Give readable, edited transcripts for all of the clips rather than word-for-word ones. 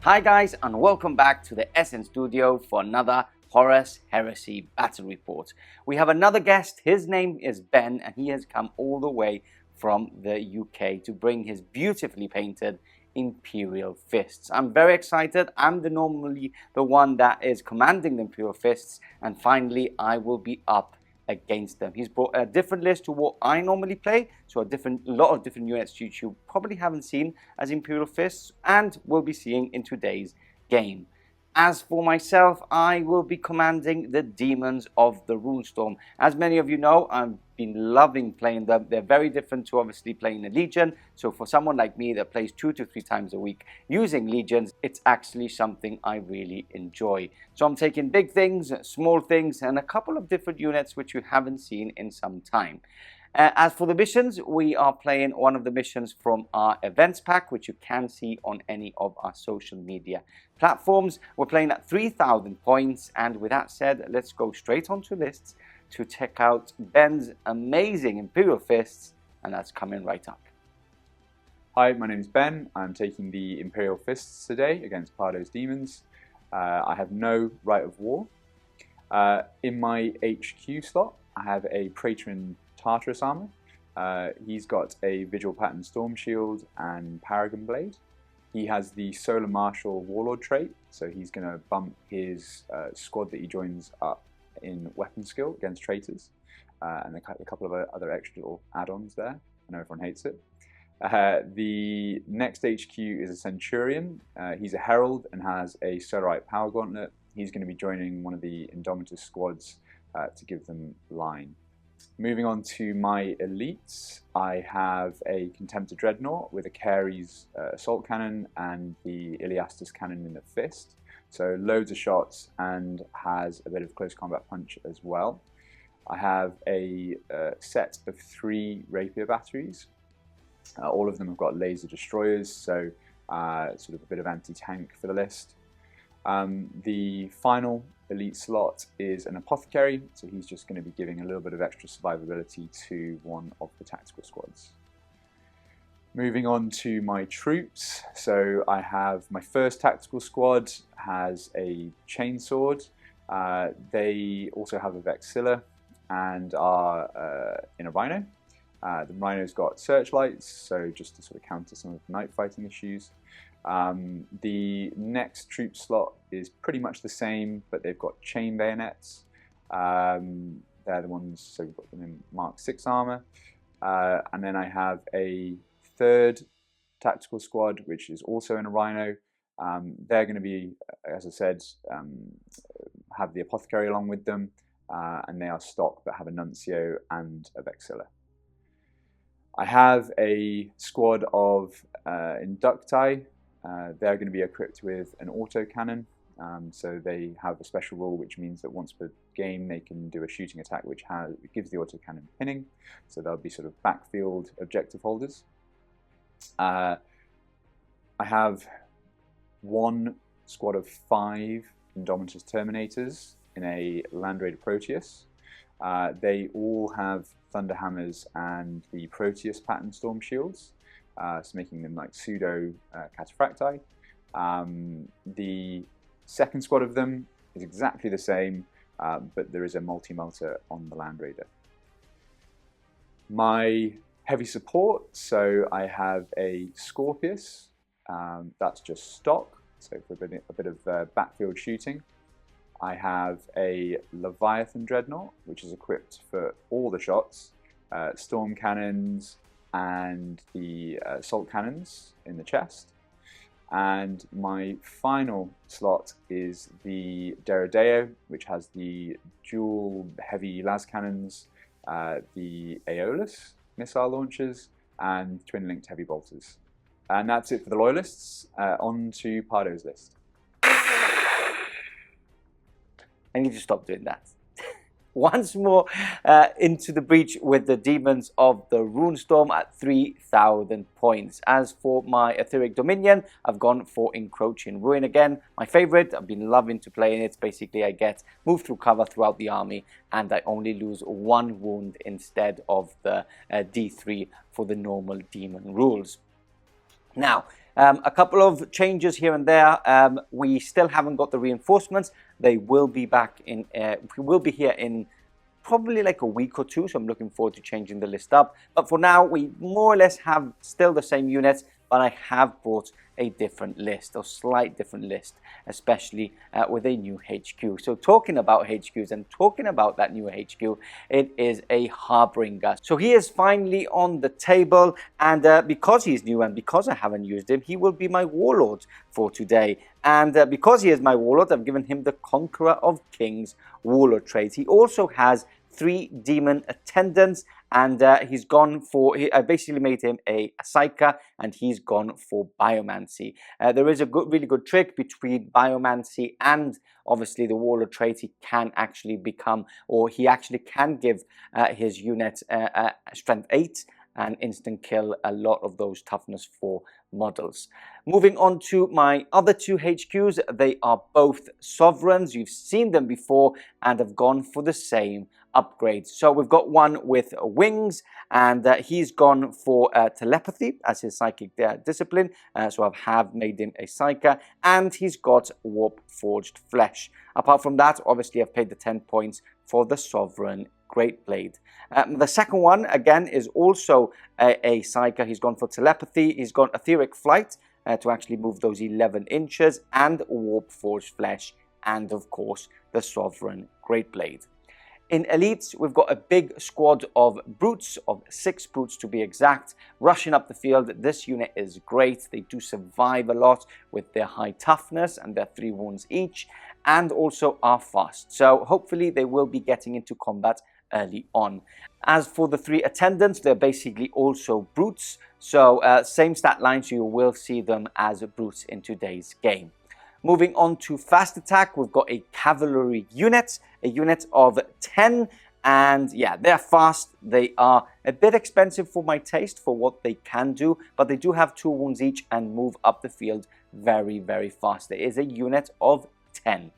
Hi guys, and welcome back to the SN Studio for another Horus Heresy battle report. We have another guest. His name is Ben, and he has come all the way from the UK to bring his beautifully painted Imperial Fists. I'm very excited. I'm normally the one that is commanding the Imperial Fists, and finally I will be up against them. He's brought a different list to what I normally play, so a lot of different units you probably haven't seen as Imperial Fists and will be seeing in today's game. As for myself, I will be commanding the Demons of the Ruinstorm. As many of you know, I've been loving playing them. They're very different to obviously playing a Legion. So for someone like me that plays 2 to 3 times a week using Legions, it's actually something I really enjoy. So I'm taking big things, small things, and a couple of different units which you haven't seen in some time. As for the missions, we are playing one of the missions from our events pack, which you can see on any of our social media platforms. We're playing at 3,000 points, and with that said, let's go straight onto lists to check out Ben's amazing Imperial Fists, and that's coming right up. Hi, my name is Ben. I'm taking the Imperial Fists today against Pardo's Demons. I have no right of war. In my HQ slot, I have a Praetorian Tartarus armor. He's got a Vigil Pattern Storm Shield and Paragon Blade. He has the Solar Marshal Warlord trait, so he's going to bump his squad that he joins up in weapon skill against traitors, and a couple of other extra little add-ons there. I know everyone hates it. The next HQ is a Centurion. He's a Herald and has a Solarite Power Gauntlet. He's going to be joining one of the Indomitus squads to give them line. Moving on to my elites, I have a Contemptor Dreadnought with a Cary's Assault Cannon and the Iliastus Cannon in the fist. So loads of shots and has a bit of close combat punch as well. I have a set of 3 Rapier batteries. All of them have got laser destroyers, so sort of a bit of anti-tank for the list. The final elite slot is an Apothecary, so he's just going to be giving a little bit of extra survivability to one of the tactical squads. Moving on to my troops, so I have my first tactical squad has a Chainsword. They also have a Vexilla and are in a Rhino. The Rhino's got searchlights, so just to sort of counter some of the night fighting issues. The next troop slot is pretty much the same, but they've got chain bayonets. They're the ones, so we've got them in Mark 6 armor. And then I have a third tactical squad, which is also in a Rhino. They're going to be, as I said, have the Apothecary along with them, and they are stock but have a Nuncio and a Vexilla. I have a squad of Inducti. They're going to be equipped with an autocannon, so they have a special rule which means that once per game they can do a shooting attack which gives the autocannon pinning, so they'll be sort of backfield objective holders. I have one squad of 5 Indomitus Terminators in a Land Raider Proteus. They all have Thunderhammers and the Proteus pattern Storm Shields, so making them like pseudo Cataphracti. The second squad of them is exactly the same, but there is a multi-melter on the Land Raider. My heavy support, so I have a Scorpius, that's just stock, so for a bit of backfield shooting. I have a Leviathan Dreadnought, which is equipped for all the shots, storm cannons and the assault cannons in the chest. And my final slot is the Deredeo, which has the dual heavy las cannons, the Aeolus missile launchers, and twin-linked heavy bolters. And that's it for the loyalists. On to Pardo's list. I need to stop doing that. Once more into the breach with the Demons of the Ruinstorm at 3,000 points. As for my Etheric Dominion, I've gone for Encroaching Ruin again. My favorite, I've been loving to play in it. Basically, I get move through cover throughout the army, and I only lose 1 wound instead of the D3 for the normal demon rules. Now, A couple of changes here and there. We still haven't got the reinforcements. They will be back in. We will be here in probably like a week or two, so I'm looking forward to changing the list up. But for now, we more or less have still the same units, but I have brought a different list, or slight different list, especially with a new HQ. So talking about HQs and talking about that new HQ, it is a Harbinger. So he is finally on the table, and because he's new and because I haven't used him, he will be my warlord for today. And because he is my warlord, I've given him the Conqueror of Kings warlord trait. He also has 3 demon attendants, and he's gone for, I basically made him a psyker, and he's gone for biomancy. There is a really good trick between biomancy and obviously the warlord trait. He can actually become, or he actually can give his unit strength 8 and instant kill a lot of those toughness 4 models. Moving on to my other 2 HQs, they are both sovereigns. You've seen them before and have gone for the same upgrades. So we've got one with wings, and he's gone for telepathy as his psychic discipline. So I have made him a psyker, and he's got warp forged flesh. Apart from that, obviously I've paid the 10 points for the sovereign Great Blade. The second one, again, is also a psyker. He's gone for telepathy. He's got etheric flight to actually move those 11 inches, and warp forged flesh, and of course the sovereign Great Blade. In elites, we've got a big squad of brutes, of 6 brutes to be exact, rushing up the field. This unit is great. They do survive a lot with their high toughness and their 3 wounds each, and also are fast. So hopefully they will be getting into combat early on. As for the 3 attendants, they're basically also brutes. So same stat line, so you will see them as brutes in today's game. Moving on to fast attack, we've got a cavalry unit, a unit of 10, and yeah, they're fast. They are a bit expensive for my taste for what they can do, but they do have 2 wounds each and move up the field very, very fast. There is a unit of 10.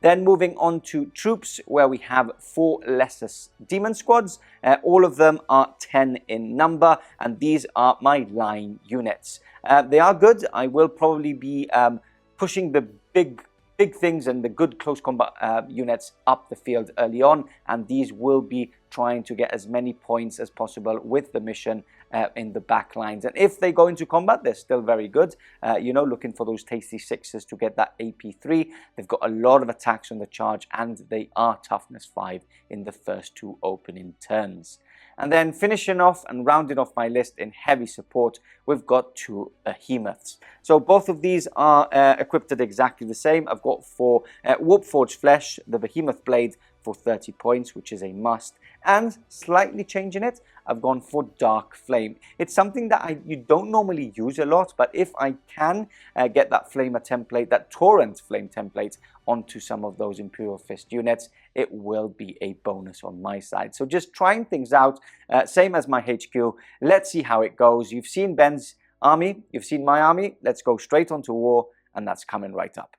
Then moving on to troops, where we have 4 lesser demon squads. All of them are 10 in number, and these are my line units. They are good. I will probably be pushing the big things and the good close combat units up the field early on, and these will be trying to get as many points as possible with the mission in the back lines. And if they go into combat, they're still very good, you know, looking for those tasty 6s to get that AP3. They've got a lot of attacks on the charge, and they are toughness 5 in the first 2 opening turns. And then finishing off and rounding off my list in heavy support, we've got 2 behemoths. So both of these are equipped at exactly the same. I've got for warp forged flesh, the behemoth blade for 30 points, which is a must. And slightly changing it, I've gone for dark flame. It's something that you don't normally use a lot, but if I can get that flamer template, that torrent flame template onto some of those Imperial Fist units, it will be a bonus on my side. So just trying things out, same as my HQ. Let's see how it goes. You've seen Ben's army, you've seen my army. Let's go straight onto war, and that's coming right up.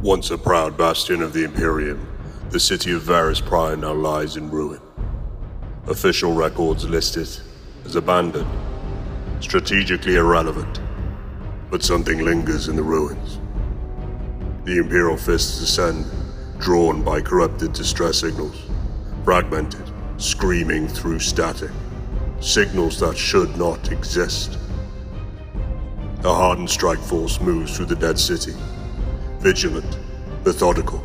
Once a proud bastion of the Imperium, the city of Varus Prime now lies in ruin. Official records list it as abandoned, strategically irrelevant, but something lingers in the ruins. The Imperial Fists descend, drawn by corrupted distress signals, fragmented, screaming through static, signals that should not exist. A hardened strike force moves through the dead city, vigilant, methodical.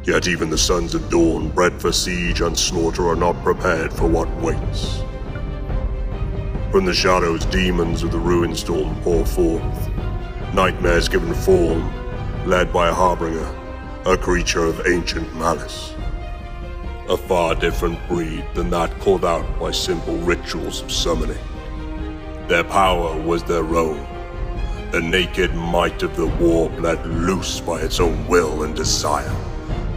Yet even the sons of Dawn, bred for siege and slaughter, are not prepared for what waits. From the shadows, demons of the Ruinstorm pour forth, nightmares given form, led by a Harbinger, a creature of ancient malice. A far different breed than that called out by simple rituals of summoning. Their power was their own. The naked might of the war bled loose by its own will and desire,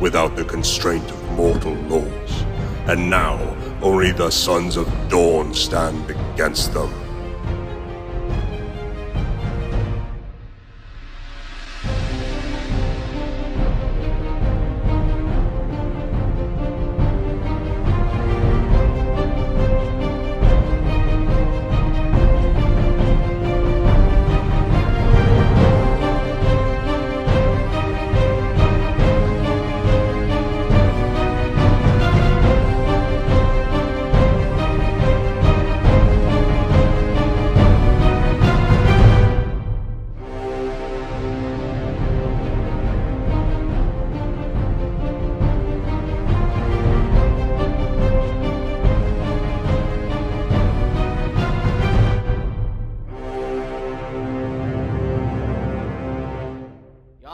without the constraint of mortal laws. And now, only the sons of Dawn stand against them.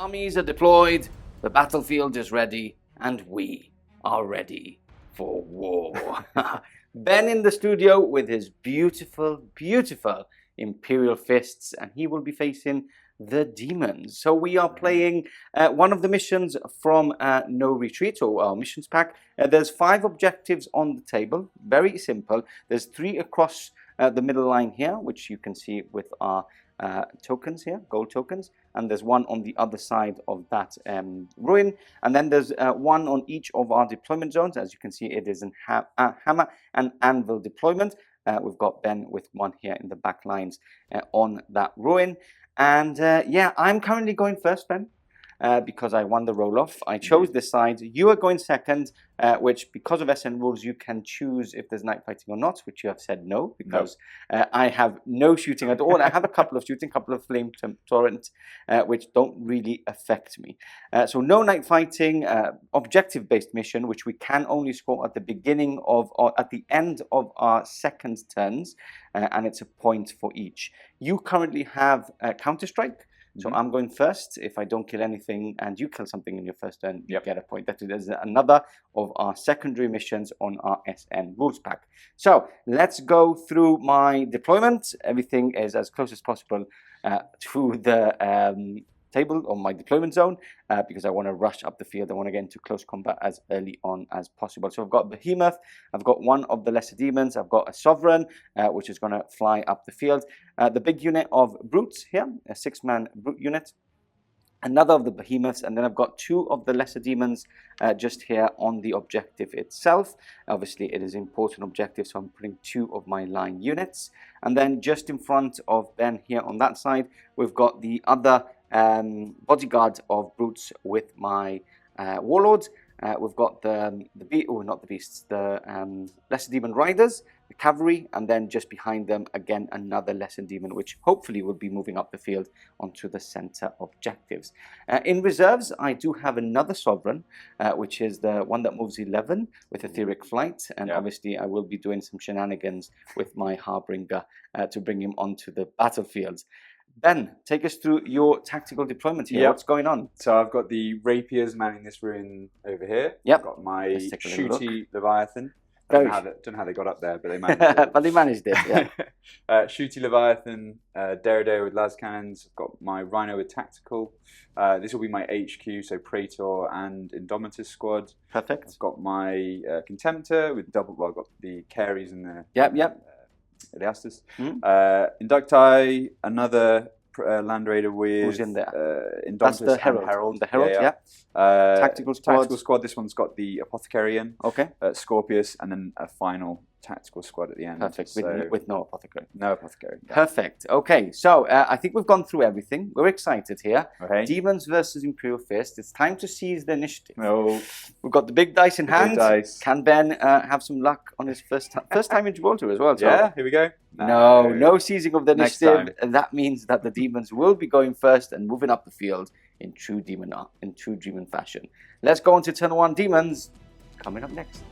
armies are deployed, the battlefield is ready, and we are ready for war. Ben in the studio with his beautiful, beautiful Imperial Fists, and he will be facing the Demons. So we are playing one of the missions from No Retreat, or our missions pack. There's 5 objectives on the table, very simple. There's 3 across the middle line here, which you can see with our tokens here, gold tokens, and there's 1 on the other side of that ruin, and then there's 1 on each of our deployment zones. As you can see, it is a hammer and anvil deployment. We've got Ben with 1 here in the back lines on that ruin, and yeah, I'm currently going first, Ben, because I won the roll-off. I chose this side. You are going second, which, because of SN rules, you can choose if there's night fighting or not, which you have said no, because I have no shooting at all. I have a couple of shooting, couple of flame torrent, which don't really affect me. So no night fighting, objective-based mission, which we can only score at the beginning of, or at the end of our second turns, and it's a point for each. You currently have Counter-Strike. So I'm going first. If I don't kill anything and you kill something in your first turn, you get a point. That is another of our secondary missions on our SN rules pack. So let's go through my deployment. Everything is as close as possible to the table on my deployment zone, because I want to rush up the field. I want to get into close combat as early on as possible. So I've got Behemoth, I've got 1 of the lesser demons, I've got a Sovereign, which is going to fly up the field. The big unit of brutes here, a 6-man brute unit, another of the behemoths, and then I've got 2 of the lesser demons just here on the objective itself. Obviously, it is an important objective, so I'm putting 2 of my line units. And then just in front of Ben here on that side, we've got the other bodyguard of brutes with my warlords. We've got the lesser demon riders, the cavalry, and then just behind them again another lesser demon, which hopefully will be moving up the field onto the center objectives. In reserves, I do have another Sovereign, which is the one that moves 11 with etheric flight, and obviously I will be doing some shenanigans with my Harbinger to bring him onto the battlefield. Ben, take us through your tactical deployment here. What's going on? So I've got the Rapiers manning this ruin over here. Yep. I've got my Shooty Leviathan. I don't know how they got up there, but they managed it. But they managed it, yeah. Shooty Leviathan, Derridair with las cannons. I've got my Rhino with tactical. This will be my HQ, so Praetor and Indomitus squad. Perfect. I've got my Contemptor with double. Well, I've got the Caries and the Eliastus. Inducti, another Land Raider with who's in there? Indomitus the Herald. The Herald, tactical squad. Tactical squad. This one's got the Apothecary in. Okay. Scorpius, and then a final tactical squad at the end. Perfect. So, with no Apothecary. No Apothecary. Yeah. Perfect. Okay, so I think we've gone through everything. We're excited here. Okay. Demons versus Imperial Fist. It's time to seize the initiative. No. We've got the big dice in hand. Big dice. Can Ben have some luck on his first time in Gibraltar as well? So yeah, here we go. No seizing of the initiative. And that means that the demons will be going first and moving up the field in true demon fashion. Let's go on to turn 1 demons. Coming up next.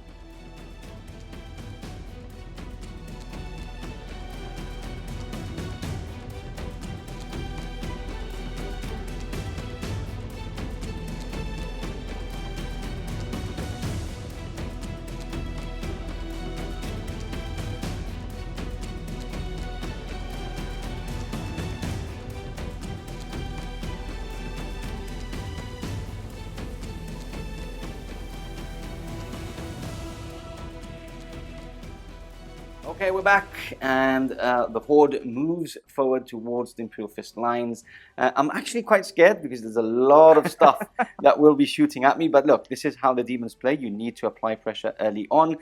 Okay, we're back, and the Horde moves forward towards the Imperial Fist lines. I'm actually quite scared because there's a lot of stuff that will be shooting at me, but look, this is how the demons play. You need to apply pressure early on,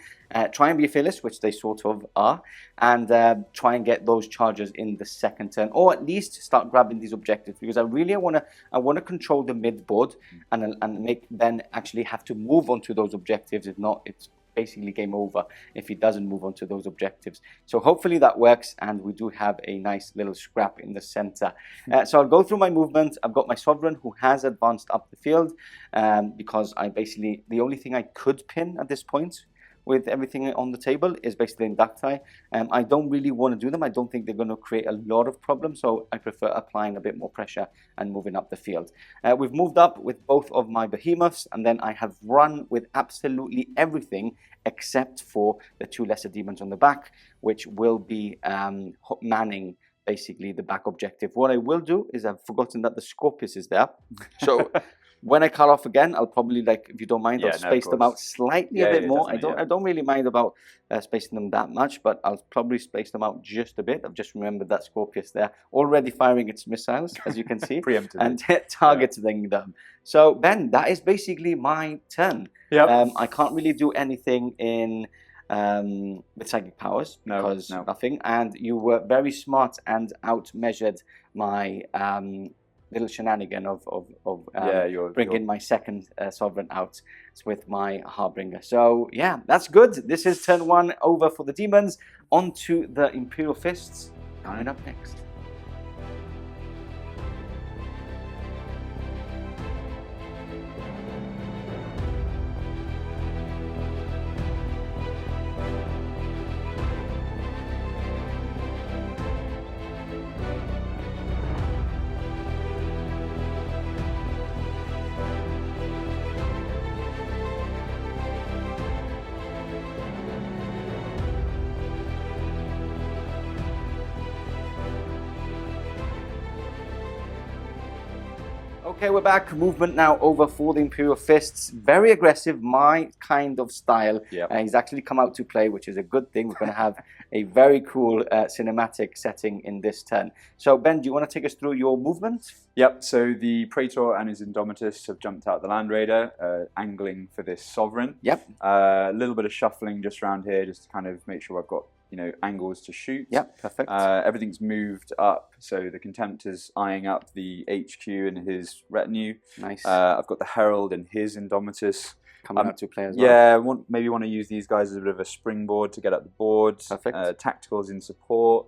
try and be fearless, which they sort of are, and try and get those charges in the second turn, or at least start grabbing these objectives, because I want to control the mid board and make Ben actually have to move on to those objectives. If not, it's basically game over if he doesn't move on to those objectives. So hopefully that works, and we do have a nice little scrap in the center. So I'll go through my movement. I've got my Sovereign who has advanced up the field, because the only thing I could pin at this point with everything on the table is basically inducti. I don't really want to do them. I don't think they're going to create a lot of problems, so I prefer applying a bit more pressure and moving up the field. We've moved up with both of my behemoths, and then I have run with absolutely everything except for the 2 lesser demons on the back, which will be manning basically the back objective. What I will do is I've forgotten that the Scorpius is there. So when I cut off again, I'll probably, like, if you don't mind, I'll space them out slightly a bit more. I don't really mind about spacing them that much, but I'll probably space them out just a bit. I've just remembered that Scorpius there, already firing its missiles, as you can see, and targeting them. So Ben, that is basically my turn. I can't really do anything in with psychic powers, because nothing. And you were very smart and outmeasured my little shenanigan of bringing my second sovereign out with my Harbinger. So yeah, that's good. This is turn 1 over for the demons. On to the Imperial Fists coming up next. Okay, we're back. Movement now over for the Imperial Fists. Very aggressive, my kind of style. He's actually come out to play, which is a good thing. We're going to have a very cool cinematic setting in this turn. So, Ben, do you want to take us through your movement? Yep, so the Praetor and his Indomitus have jumped out the Land Raider, angling for this Sovereign. A little bit of shuffling just around here, just to kind of make sure I've got, you know, angles to shoot. Perfect. Everything's moved up, so the Contemptor's eyeing up the HQ and his retinue. Nice. I've got the Herald and his Indomitus coming out to play as well. Yeah, maybe want to use these guys as a bit of a springboard to get up the board. Perfect. Tacticals in support.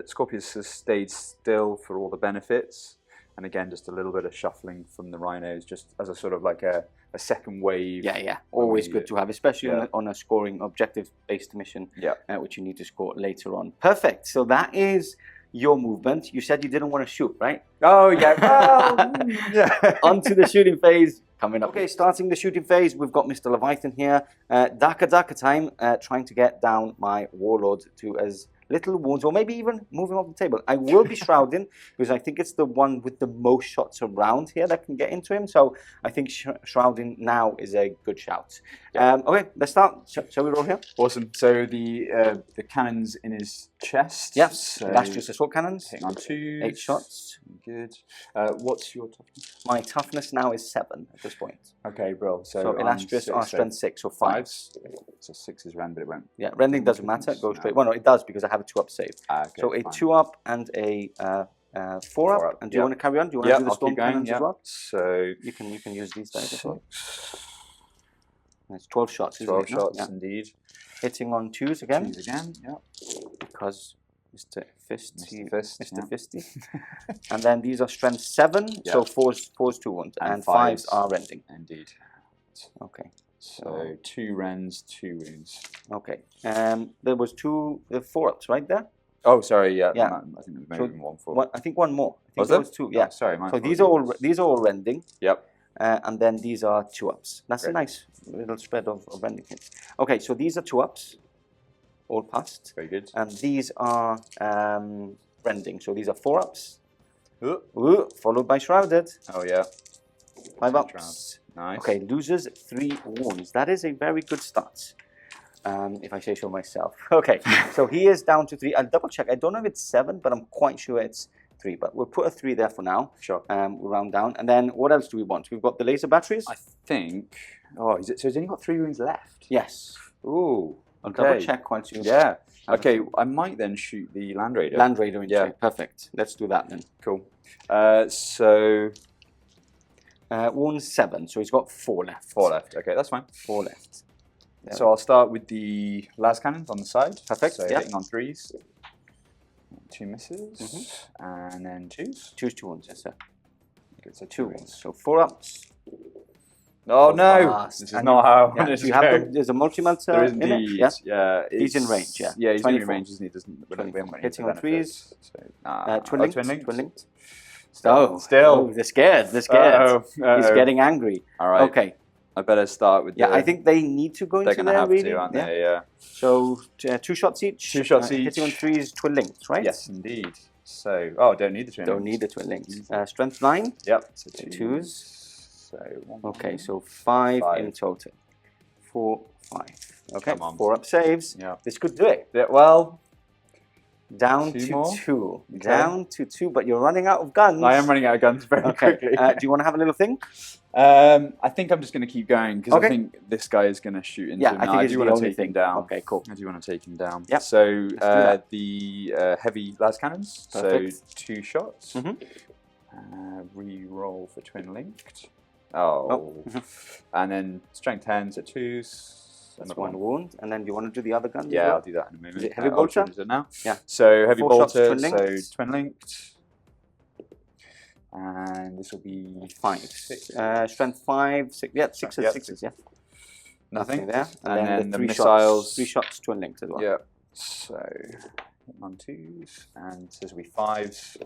Scorpius has stayed still for all the benefits. And again, just a little bit of shuffling from the Rhinos, just as a sort of like a second wave. Always good to have, especially on a scoring objective-based mission, which you need to score later on. Perfect. So that is your movement. You said you didn't want to shoot, right? Oh, yeah. Well, Onto the shooting phase coming up. Okay, starting the shooting phase, we've got Mr. Leviathan here. Daka time, trying to get down my Warlord to as little wounds, or maybe even moving off the table. I will be shrouding because I think it's the one with the most shots around here that can get into him. So I think shrouding now is a good shout. Okay, let's start. Shall we roll here? Awesome. So the cannons in his chest. Yes, so that's just assault cannons. Hitting on 2. 8 shots. Good. What's your toughness? My toughness now is 7 at this point. Okay, bro. So illustrious are strength 6 or 5. So 6 is rend, but it won't. Yeah, rending doesn't matter. It goes straight. Well, no, it does because I have a 2-up save. Okay, so a 2-up and a 4-up. And do you want to carry on? Do you want to do the storm cannons as well? So you can use these dice as well. It's 12 shots. 12 shots, indeed. Hitting on 2s again. 2s again. Because Mr. Fisty. Mr. Fisty. And then these are strength 7. So 4's 2 wounds, and 5s are rending. Indeed. Okay. So 2 rends, 2 wounds. Okay. There was 4-ups right there. Oh, sorry. Yeah. I think there's maybe one 4. I think one more. I think there was 2. Yeah. Oh, sorry. So these are all rending. Yep. And then these are 2-ups. That's a nice little spread of rending hits. Okay, so these are 2-ups, all passed. Very good. And these are rending. So these are 4-ups. Ooh, followed by shrouded. Oh yeah. 5-ups. Nice. Okay, loses 3 wounds. That is a very good start, if I say so myself. Okay, so he is down to 3. I'll double check. I don't know if it's 7, but I'm quite sure it's 3. But we'll put a 3 there for now. Sure. We'll round down. And then what else do we want? We've got the laser batteries. I think. Oh, is it? So he's only got 3 wounds left. Yes. Ooh. Okay. Double check once you. Yeah. Okay. I might then shoot the Land Raider. Land Raider. Perfect. Let's do that then. Cool. So. Wounds 7, so he's got 4 left. 4 left. Okay, that's fine. 4 left. There so I'll start with the las cannons on the side. Perfect. So hitting on 3s. 2 misses, and then 2s. 2's 2 wounds, yes sir. Okay, so 2 wounds. So 4-ups. Oh Go no! fast. This is And not how I yeah, wanted do to you have go. them? There's a multi-melter There is in it? indeed. Yeah. Yeah. He's in it's- range, yeah. Yeah, he's going to be in 24. range, isn't he? Doesn't we haven't got any Hitting on benefits, threes. So, Twin linked. twin linked. Twin linked. Still. Oh, they're scared. They're scared. Uh-oh. He's getting angry. All right. Okay. I better start with. Yeah, I think they need to go they're into going to there, have really. to, aren't Yeah. they? Yeah. So 2 shots each. 2 shots each. Hitting on threes, twin linked, right? Yes, indeed. So, don't need the twin. Don't need the twin links. Strength 9. Yep. So twos. So 1. Okay, so 5 5. in total. 4, 5. Okay, Come on. 4 up saves. Yeah. This could do it. Yeah. Well, Down 2 to more. 2. Okay. Down to 2, but you're running out of guns. I am running out of guns very Okay. quickly. Do you want to have a little think? I think I'm just going to keep going because Okay. I think this guy is going to shoot into Yeah, him. I Now, think I it's do the want to only take thing. him down. Okay, cool. I do want to take him down. Yep. So that. the heavy las cannons. Perfect. So 2 shots. Mhm. Re-roll for twin linked. And then strength 10, so 2s. That's Another 1 wound. And then do you want to do the other gun? as Yeah, well? I'll do that in a moment. Is it heavy I'll bolter? choose it now. Yeah. So heavy 4 shots, bolter, twin so linked. twin linked. And this will be 5. 6. Strength 5, 6. Yeah, 6s, Yep. 6s, yeah. Nothing there. And then the 3 missiles. Shots, 3 shots, twin linked as well. Yeah. So on 2s, and this will be 5s.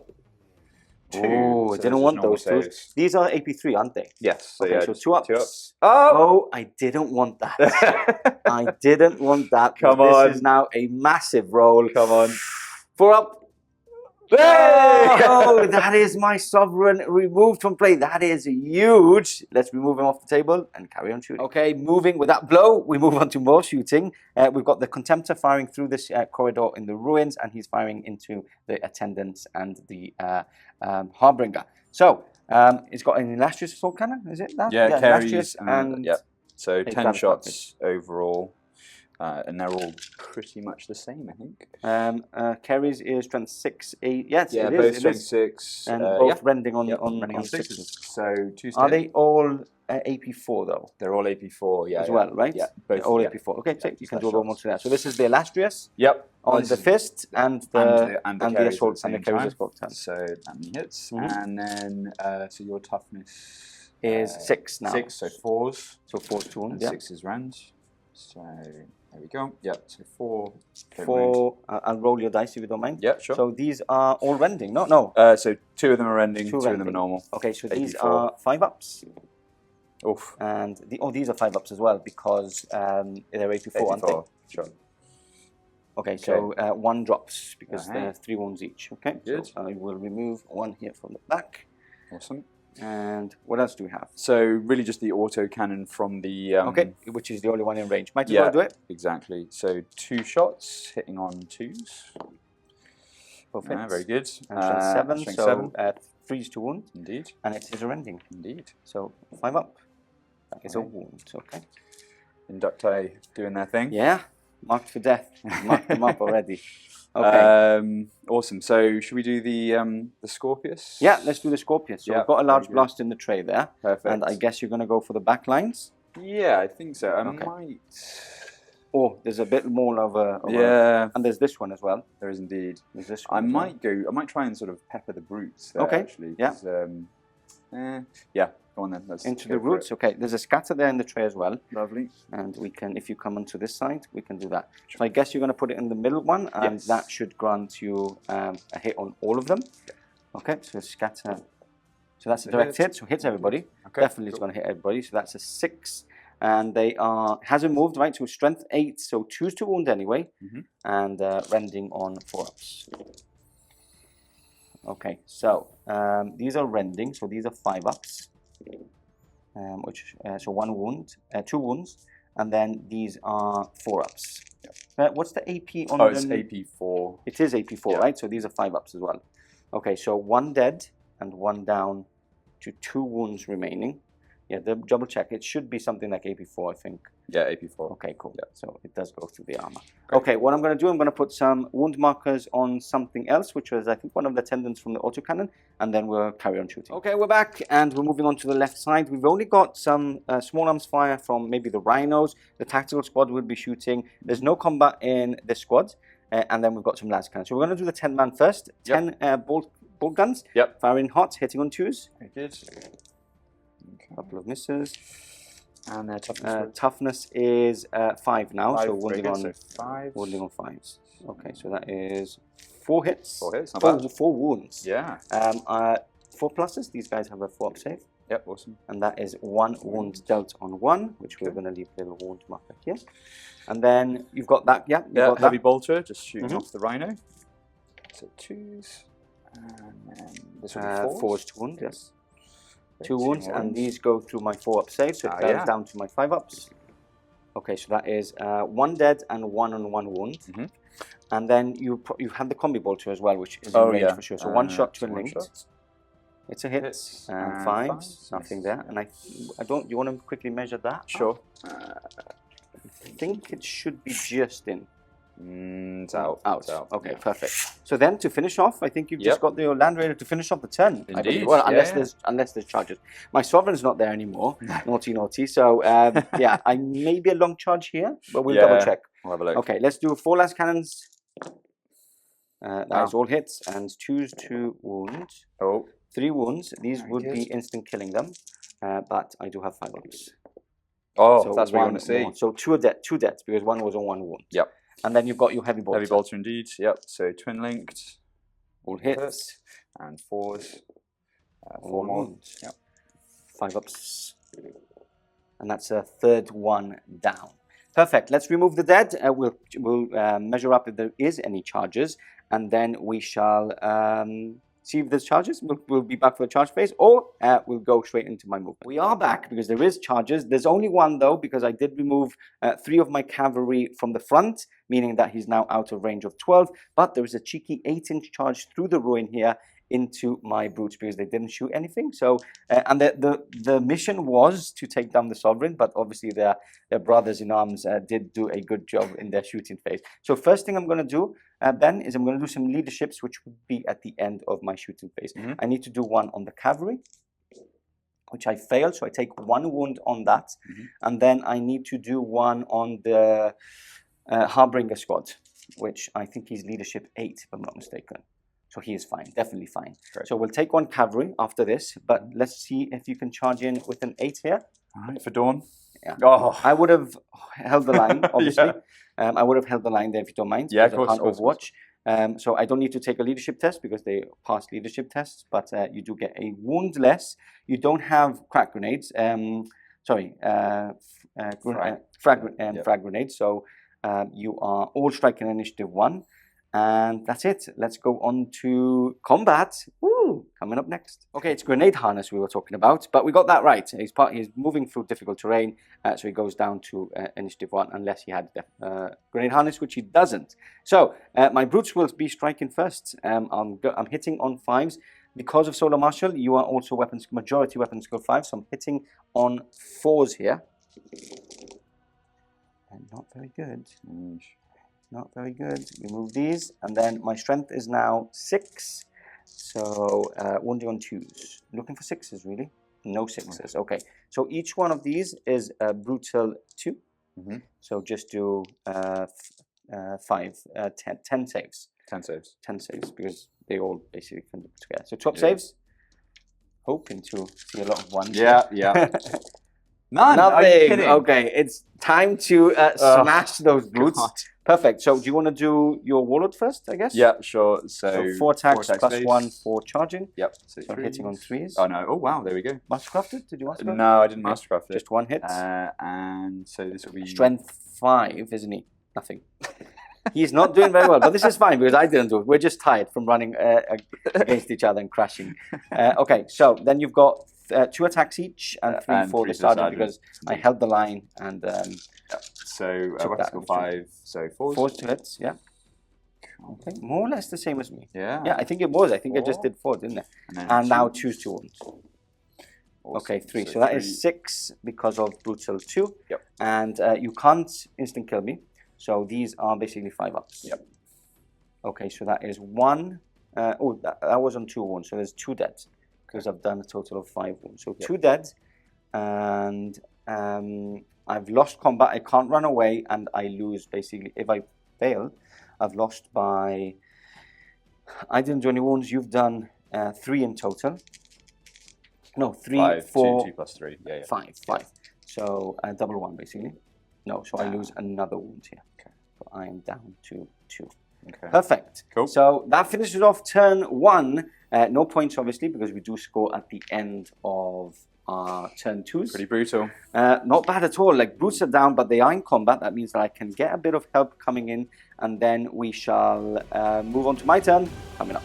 2. Oh, I so didn't this is want normal those 2s. saves. These are AP3, aren't they? Yes. So Okay, yeah, so just 2 ups. 2 ups. Oh, I didn't want that. I didn't want that. Come this on. is now a massive roll. Come on. 4 up. Hey! Oh, that is my sovereign removed from play. That is huge. Let's remove him off the table and carry on shooting. Okay, moving with that blow, we move on to more shooting. We've got the Contemptor firing through this corridor in the ruins, and he's firing into the attendants and the Harbinger. So, it's got an illustrious assault cannon, is it that? Yeah, carries illustrious and yeah. So 10 damage shots overall, and they're all pretty much the same, I think. Carries is strength 6, 8. Yes, Yeah, it is. both it strength is. 6. And both rending on, Yep, on, running on on 6s. 6s. So 2 Are they all AP4 though? They're all AP4, yeah. As well, right? Yeah, They're both all yeah. AP4. Okay, so you can slash do a little more shots. to that. So this is the illustrious Yep. on This the is- fist and the carries assault at the and the same carries time. assault time. So that many hits. Mhm. And then, so your toughness Is 6 now. 6, so 4s. So 4 to And wound, yeah. 6 is round. So there we go. Yep, so 4. 4, I'll roll your dice if you don't mind. Yep, sure. So these are all rending. No. So 2 of them are ending, 2 of them are rending. normal. Okay, so these AP4. are 5 ups. Oof. And these are 5 ups as well because they're AP4, aren't they? 84. Sure. Okay, so 1 drops because Alright. they're 3 wounds each. Okay, Good. so I will remove 1 here from the back. Awesome. And what else do we have? So really just the auto cannon from the... Okay, which is the only one in range. Might as yeah. well do it. Exactly. So 2 shots, hitting on 2s. Both hits. Very good. And strength 7, strength so 7. 3s to wound. Indeed. And it is a rending. Indeed. So 5 up. That is a Alright. wound. Okay. Inducti doing their thing. Yeah, marked for death. Marked them up already. Okay. Awesome. So should we do the Scorpius? Yeah, let's do the Scorpius. So Yeah, we've got a large very good. blast in the tray there. Perfect. And I guess you're going to go for the back lines. Yeah, I think so. I Okay. might. Oh, there's a bit more of a... Yeah, And there's this one as well. there is indeed. There's this I one as well. might go. I might try and sort of pepper the brutes there. Okay, Actually. yeah. 'Cause, yeah. Go on then. Let's Into go the for roots. it. Okay, there's a scatter there in the tray as well. Lovely. And we can, if you come onto this side, we can do that. So I guess you're going to put it in the middle one, and Yes. that should grant you a hit on all of them. Okay, so scatter. So that's a direct hit, so hits everybody. Okay. Definitely it's cool. going to hit everybody. So that's a 6. And they are, hasn't moved, right? So strength 8, so 2s to wound anyway. Mhm. And rending on 4 ups. Okay, so these are rending, so these are 5 ups. So 1 wound, 2 wounds, and then these are 4 ups. What's the AP on Oh, them? it's AP4. It is AP4, Yeah. right? So these are 5 ups as well. Okay, so 1 dead and 1 down to 2 wounds remaining. Yeah, double check. It should be something like AP4, I think. Yeah, AP4. Okay, cool. Yeah. So it does go through the armor. Great. Okay, what I'm going to do, I'm going to put some wound markers on something else, which was, I think, one of the tendons from the autocannon, and then we'll carry on shooting. Okay, we're back, and we're moving on to the left side. We've only got some small arms fire from maybe the rhinos. The tactical squad will be shooting. There's no combat in this squad, and then we've got some las cannons. So we're going to do the 10-man first. 10 bolt guns, Yep. firing hot, hitting on 2s. Very good. Couple of misses. And their toughness. Toughness is 5 now, 5, so wounding on 5. wounding on 5s. Okay, so that is 4 hits. 4 hits, not bad. 4 wounds. Yeah. 4 pluses. These guys have a 4-up save. Yep, awesome. And that is 1 wound dealt on 1, which we're going to leave a little wound marker here. And then you've got that, yeah? Got heavy that. bolter, just shooting off the rhino. So 2s, and then this will be 4s. 4s to wound, yes. Okay, 2 wounds, and these go through my 4-up save, so it goes down to my 5-ups. Okay, so that is 1 dead and 1 on 1 wound. And then you have the combi bolter as well, which is in range for sure. So 1 shot, twin linked. It's a hit, and 5s, nothing there. And I don't. You want to quickly measure that? Sure. I think it should be just in. It's out. Out. Okay, perfect. So then to finish off, I think you've just got your land raider to finish off the turn. Indeed. Well, unless there's charges. My sovereign's not there anymore. Naughty. So yeah, I may be a long charge here, but we'll double check. We'll have a look. Okay, let's do 4 last cannons. That is all hits, and choose to wound. 3 wounds. These would be instant killing them, but I do have 5-ups. Oh, so that's what you want to see. More. So 2 deaths because 1 was on 1 wound. Yep. And then you've got your heavy bolter. Heavy bolter indeed. Yep. So twin linked. All hits. And 4s. 4 more. Wounds. Yep. 5-ups. And that's a 3rd one down. Perfect. Let's remove the dead. We'll measure up if there is any charges, and then we shall see if there's charges. We'll be back for the charge phase, or we'll go straight into my movement. We are back because there is charges. There's only 1 though, because I did remove 3 of my cavalry from the front, meaning that he's now out of range of 12. But there is a cheeky 8-inch charge through the ruin here into my brutes because they didn't shoot anything. So and the mission was to take down the sovereign, but obviously their brothers in arms did do a good job in their shooting phase. So first thing I'm going to do then is I'm going to do some leaderships, which would be at the end of my shooting phase. I need to do 1 on the cavalry, which I failed, so I take 1 wound on that, and then I need to do 1 on the Harbinger squad, which I think he's leadership 8 if I'm not mistaken. So he is fine, definitely fine. Great. So we'll take 1 cavalry after this, but let's see if you can charge in with an 8 here. All right, for Dawn. Yeah. Oh. I would have held the line, obviously. I would have held the line there if you don't mind. Yeah, of course. I can't overwatch. So I don't need to take a leadership test because they pass leadership tests, but you do get a wound less. You don't have crack grenades. Frag grenades. So you are all striking initiative 1. And that's it. Let's go on to combat. Woo! Coming up next. Okay, it's grenade harness we were talking about, but we got that right. He's moving through difficult terrain, so he goes down to initiative 1 unless he had grenade harness, which he doesn't. So my brutes will be striking first. I'm hitting on 5s. Because of Solar Marshal, you are also majority weapon skill 5, so I'm hitting on 4s here. And not very good. Not very good. Remove these, and then my strength is now 6. So wounding on 2s. Looking for 6s really. No 6s. Okay. So each one of these is a brutal 2. So just do 10 saves. 10 saves. 10 saves because they all basically can do together. So 12 saves. Hoping to see a lot of 1s. Yeah. None. Nothing. Are you kidding? Okay, it's time to smash those brutes. God. Perfect. So do you want to do your warlord first, I guess? Yeah, sure. So 4 attacks plus base. 1 for charging. Yep. So hitting on 3s. Oh no. Oh wow, there we go. Mastercrafted? Did you mastercraft? No, I didn't mastercraft it. Just 1 hit. And so this will be strength 5, isn't he? Nothing. He's not doing very well, but this is fine because I didn't do it. We're just tired from running against each other and crashing. Okay, so then you've got 2 attacks each and 3 for the sergeant because I held the line and so weapon skill 5, so 4s. 4s to hits, yeah. Okay, more or less the same as me. Yeah. Yeah, I think it was. I think 4. I just did 4, didn't I? And now choose 2 wounds. Awesome. Okay, 3. So that is 6 because of brutal 2. Yep. And you can't instant kill me. So these are basically 5-ups. Yep. Okay, so that is 1. That was on 2 wounds. So there's 2 dead because I've done a total of 5 wounds. So 2 dead, and I've lost combat. I can't run away, and I lose basically. If I fail, I've lost by. I didn't do any wounds. You've done 3 in total. No, 3, 5, 4, 2 plus 3. Yeah. 5. So double 1 basically. No, so I lose another wound here. Okay. So I am down to 2. Okay. Perfect. Cool. So that finishes off turn 1. No points, obviously, because we do score at the end of our turn 2s. Pretty brutal. Not bad at all. Like, brutes are down, but they are in combat. That means that I can get a bit of help coming in, and then we shall move on to my turn coming up.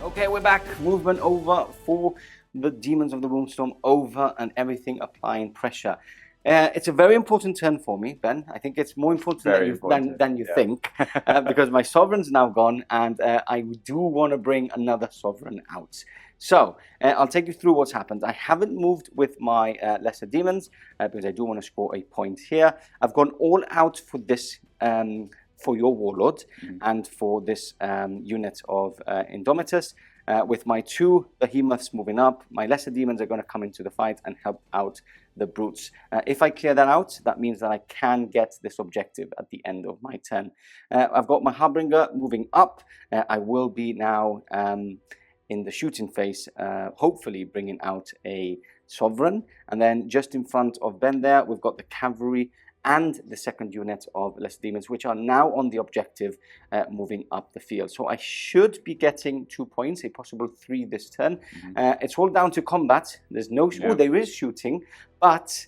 Okay, we're back. Movement over for the Demons of the Ruinstorm, over and everything applying pressure. It's a very important turn for me, Ben. I think it's more important than you think, because my Sovereign's now gone, and I do want to bring another Sovereign out. So, I'll take you through what's happened. I haven't moved with my Lesser Demons, because I do want to score a point here. I've gone all out for this, for your Warlord, and for this unit of Indomitus. With my 2 behemoths moving up, my lesser demons are going to come into the fight and help out the brutes. If I clear that out, that means that I can get this objective at the end of my turn. I've got my Harbinger moving up. I will be now in the shooting phase, hopefully bringing out a Sovereign. And then just in front of Ben there, we've got the cavalry and the second unit of Lesser Demons, which are now on the objective, moving up the field. So I should be getting 2 points, a possible 3 this turn. It's all down to combat. There's no... Oh, there is shooting, but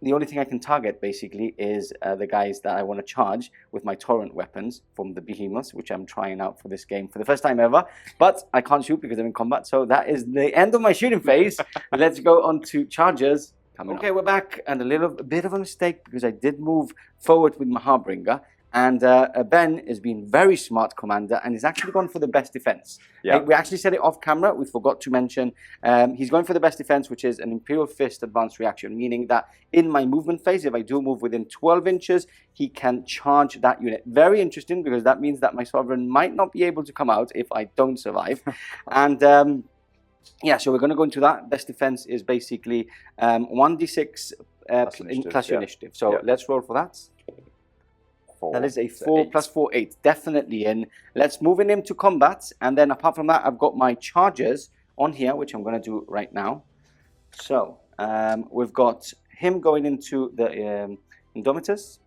the only thing I can target, basically, is the guys that I want to charge with my torrent weapons from the behemoths, which I'm trying out for this game for the first time ever. But I can't shoot because I'm in combat, so that is the end of my shooting phase. Let's go on to chargers. Okay, we're back, and a bit of a mistake, because I did move forward with my Harbinger, and Ben has been very smart commander, and he's actually gone for the best defense. Yeah. We actually said it off camera, we forgot to mention. He's going for the best defense, which is an Imperial Fist advanced reaction, meaning that in my movement phase, if I do move within 12 inches, he can charge that unit. Very interesting, because that means that my Sovereign might not be able to come out if I don't survive. And... yeah, so we're going to go into that. Best defense is basically 1d6 plus initiative. So let's roll for that. 4. That is a 4 plus 4, 8. Definitely in. Let's move in him to combat. And then apart from that, I've got my chargers on here, which I'm going to do right now. So we've got him going into the Indomitus.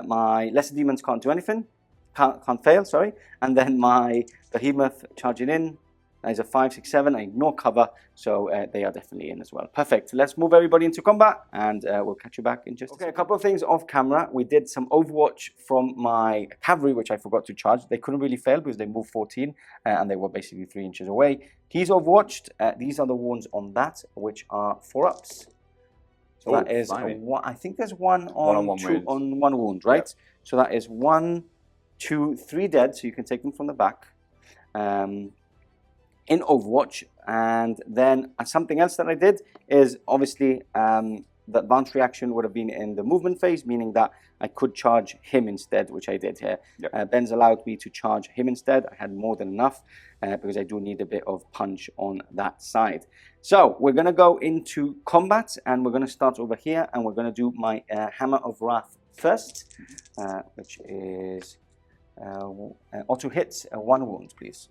My Lesser Demons can't do anything. Can't fail, sorry. And then my Behemoth charging in. That is a 5, 6, 7. I ignore cover, so they are definitely in as well. Perfect. Let's move everybody into combat, and we'll catch you back in just a second. A couple of things off camera. We did some Overwatch from my cavalry, which I forgot to charge. They couldn't really fail because they moved 14, and they were basically 3 inches away. He's Overwatched. These are the wounds on that, which are 4-ups. So that is one. I think there's one on one wound, right? Yep. So that is 1, 2, 3 dead, so you can take them from the back in Overwatch. And then something else that I did is obviously the advanced reaction would have been in the movement phase, meaning that I could charge him instead, which I did here. Yep. Ben's allowed me to charge him instead. I had more than enough because I do need a bit of punch on that side. So we're going to go into combat, and we're going to start over here, and we're going to do my Hammer of Wrath first, which is auto hit, 1 wound, please.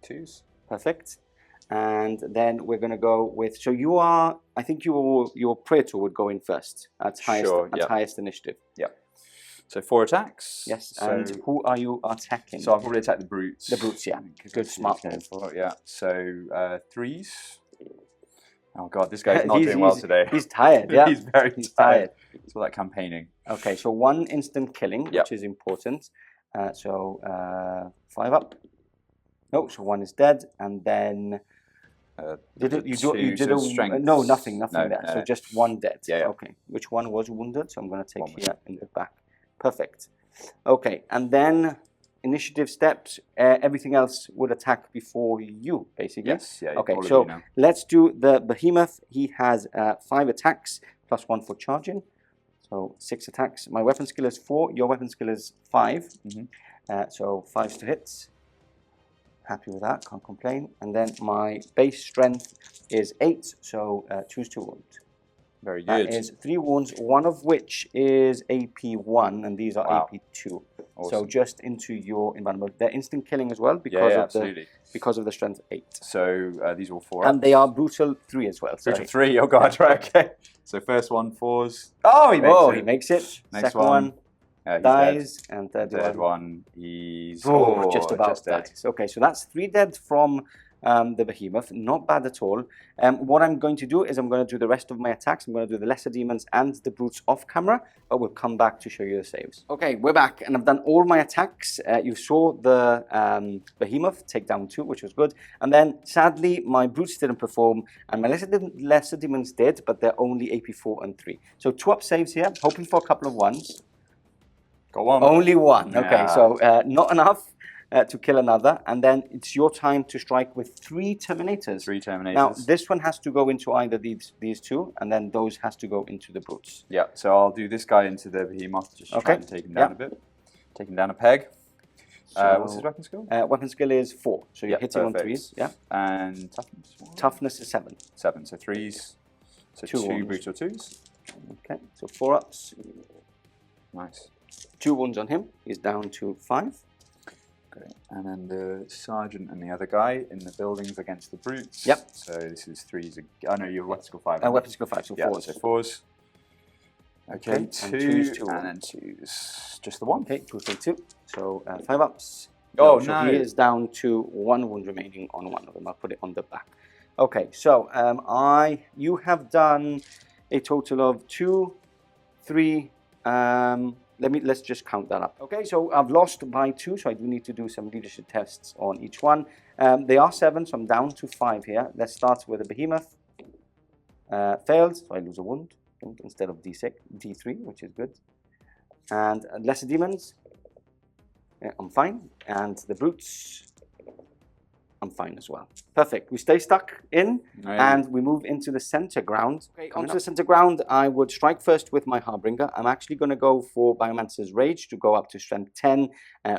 2s. Perfect. And then we're going to go with, so you are, I think your Praetor would go in first at highest initiative. Yeah. So 4 attacks. Yes. So, and who are you attacking? So I'll probably attack the brutes. The brutes, yeah. Good, smart move. Yeah. So 3s. Oh god, this guy's not doing well today. He's tired, yeah. He's very tired. It's all that campaigning. Okay, so 1 instant killing, which is important. So 5 up. No, so 1 is dead, and then strength? No, nothing there. So just 1 dead. Yeah. Okay, which one was wounded? So I'm going to take here in the back. Perfect. Okay, and then initiative steps. Everything else would attack before you, basically. Yes. Yeah. Okay, so let's do the Behemoth. He has 5 attacks plus 1 for charging. So 6 attacks. My weapon skill is 4. Your weapon skill is 5. So 5s to hit. Happy with that, can't complain. And then my base strength is 8, so choose to wound. Very good. That is 3 wounds, one of which is AP1, and these are AP2. Awesome. So just into your invulnerable. They're instant killing as well because of the strength 8. So these are all 4 And they are brutal 3 as well. Brutal 3, oh god, right, okay. So first one, 4s. Oh, he makes it. Next Second one dies, dead. And third one, he's just about dead. Okay, so that's 3 dead from the behemoth. Not bad at all. What I'm going to do is I'm going to do the rest of my attacks. I'm going to do the lesser demons and the brutes off camera, but we'll come back to show you the saves. Okay, we're back, and I've done all my attacks. You saw the behemoth take down 2, which was good, and then sadly my brutes didn't perform, and my lesser demons did, but they're only AP4 and 3. So 2 up saves here, hoping for a couple of 1s. Got 1. Only 1. Yeah. Okay, so not enough to kill another, and then it's your time to strike with 3 Terminators. 3 Terminators. Now, this one has to go into either these 2, and then those has to go into the brutes. Yeah, so I'll do this guy into the behemoth, just try and take him down a bit. Take him down a peg. So, what's his weapon skill? Weapon skill is 4, so you're hitting on 3s. Yeah. And toughness? Toughness is 7. 7, so 3s. So 2 brutal 2s. Okay, so 4 ups. Nice. 2 wounds on him. He's down to 5. Great. And then the sergeant and the other guy in the buildings against the brutes. Yep. So this is 3s. Oh no, you have weapon skill 5. Weapon skill 5, so 4s. So 4s. Okay, 2 and then 2s. Just the 1. Okay, brutal 2. So 5 ups. Oh so no. He is down to 1 wound remaining on one of them. I'll put it on the back. Okay, so you have done a total of 2, 3. Let's just count that up. Okay, so I've lost by 2, so I do need to do some leadership tests on each one. They are 7, so I'm down to 5 here. Let's start with the behemoth. Failed, so I lose a wound instead of D3, which is good. And lesser demons, I'm fine. And the brutes, I'm fine as well. Perfect. We stay stuck in, and we move into the center ground. Okay, onto the center ground, I would strike first with my Harbinger. I'm actually going to go for Biomancer's Rage to go up to strength 10,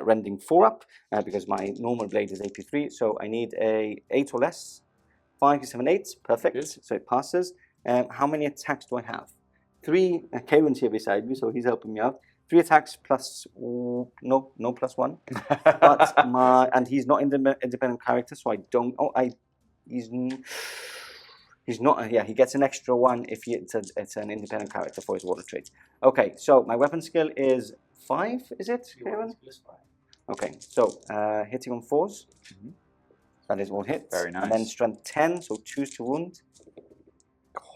rending 4 up, because my normal blade is AP3, so I need a 8 or less. 5, 7, 8, perfect. Good. So it passes. How many attacks do I have? 3. Karen's here beside me, so he's helping me out. 3 attacks plus no plus 1. But and he's not independent character, so I don't. He's not. Yeah, he gets an extra 1 if it's an independent character for his water trait. Okay, so my weapon skill is 5. Is it, Karen? Okay, so hitting on 4s. Mm-hmm. That is all hits. Very nice. And then strength 10, so choose to wound.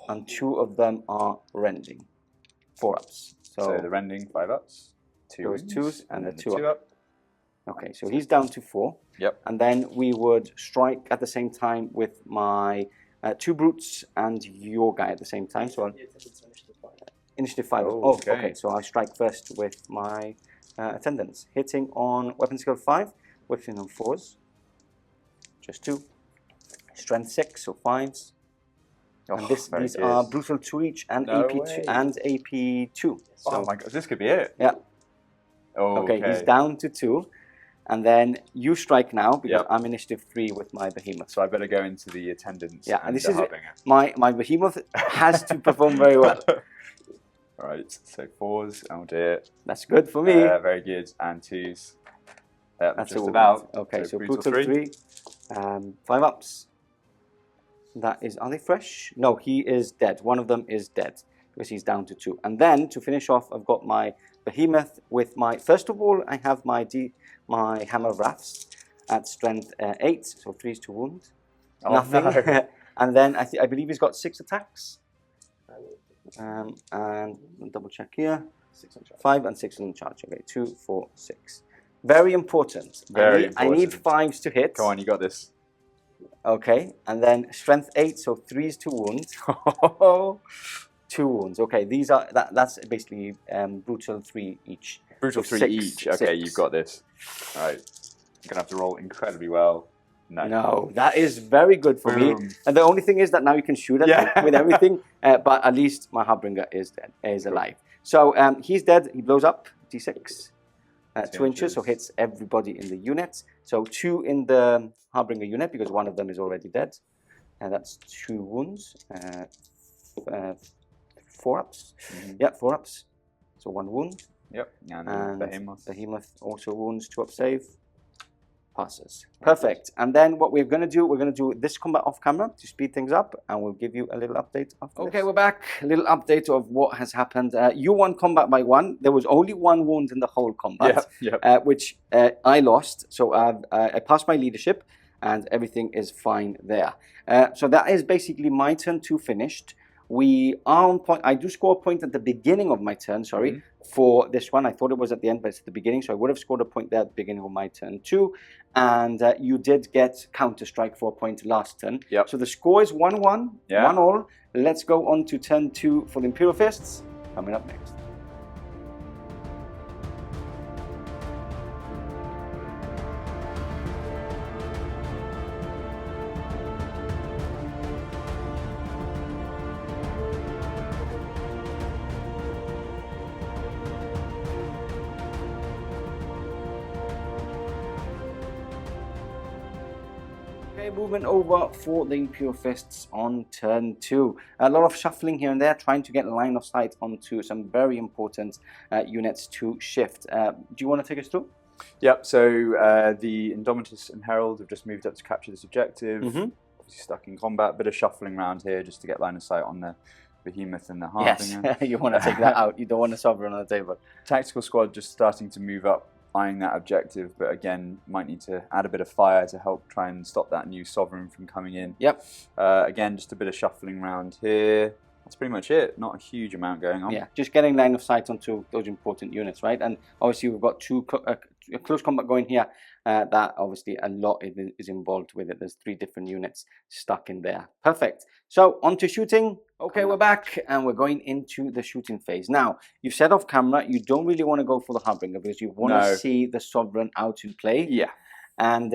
And 2 of them are rending. 4 ups. So the rending 5 ups. 2 those 2s and the 2 up. Okay, so he's down to 4. Yep. And then we would strike at the same time with my 2 brutes and your guy at the same time. So initiative 5. Oh, okay. So I strike first with my attendants, hitting on weapon skill 5, whipping on 4s. Just 2. Strength 6, so 5s. And these are brutal 2 each and AP2 and AP2. So, oh my god, this could be it. Yeah. Okay, he's down to 2. And then you strike now because I'm initiative 3 with my behemoth. So I better go into the attendants. Yeah, and this is my behemoth has to perform very well. Alright, so 4s, oh dear. That's good for me. Very good, and 2s. That's just about. Okay, so brutal 3. 5 ups. That is, are they fresh? No, he is dead. One of them is dead because he's down to 2. And then to finish off, I've got my behemoth with my, first of all, I have my Hammer of Wraths at strength 8, so 3s to wound. Oh, nothing. No. And then I believe he's got 6 attacks. And I'll double check here. 5 and 6 on charge. Okay, 2, 4, 6. Very important. I need 5s to hit. Go on, you got this. Okay, and then strength 8, so 3s to wound. 2 wounds. Okay, these are that's basically brutal 3 each. Brutal so 3 each. Okay, 6. You've got this. All right, I'm gonna have to roll incredibly well. No, that is very good for me. And the only thing is that now you can shoot at me with everything. But at least my Harbinger is dead, is alive. So he's dead. He blows up. D6. 2 inches, so hits everybody in the unit. So 2 in the Harbinger unit because one of them is already dead. And that's 2 wounds. 4 ups. Yeah, 4 ups. So 1 wound. Yep. And Behemoth. Behemoth also wounds, 2 up save. Passes. Perfect. And then what we're going to do this combat off camera to speed things up, and we'll give you a little update after this. We're back. A little update of what has happened. You won combat by 1. There was only 1 wound in the whole combat, which I lost. So I passed my leadership, and everything is fine there. So that is basically my turn 2 finished. We are on point. I do score a point at the beginning of my turn, for this one. I thought it was at the end, but it's at the beginning, so I would have scored a point there at the beginning of my turn 2. And you did get counter-strike for a point last turn. Yep. So the score is 1-1, 1-all. Let's go on to turn 2 for the Imperial Fists, coming up next. Movement over for the Imperial Fists on turn 2. A lot of shuffling here and there, trying to get line of sight onto some very important units to shift. Do you want to take us through? Yep, so the Indomitus and Herald have just moved up to capture this objective. Obviously stuck in combat, bit of shuffling around here just to get line of sight on the Behemoth and the Harbinger. Yes, you want to take that out. You don't want a Sovereign on the table. Tactical squad just starting to move up, eyeing that objective, but again, might need to add a bit of fire to help try and stop that new Sovereign from coming in. Yep. Again, just a bit of shuffling around here. That's pretty much it. Not a huge amount going on. Yeah, just getting line of sight onto those important units, right? And obviously we've got close combat going here. That obviously a lot is involved with it. There's 3 different units stuck in there. Perfect. So on to shooting. Okay, we're back and we're going into the shooting phase. Now, you've said off camera you don't really want to go for the Harbinger because you want to see the Sovereign out in play. Yeah. And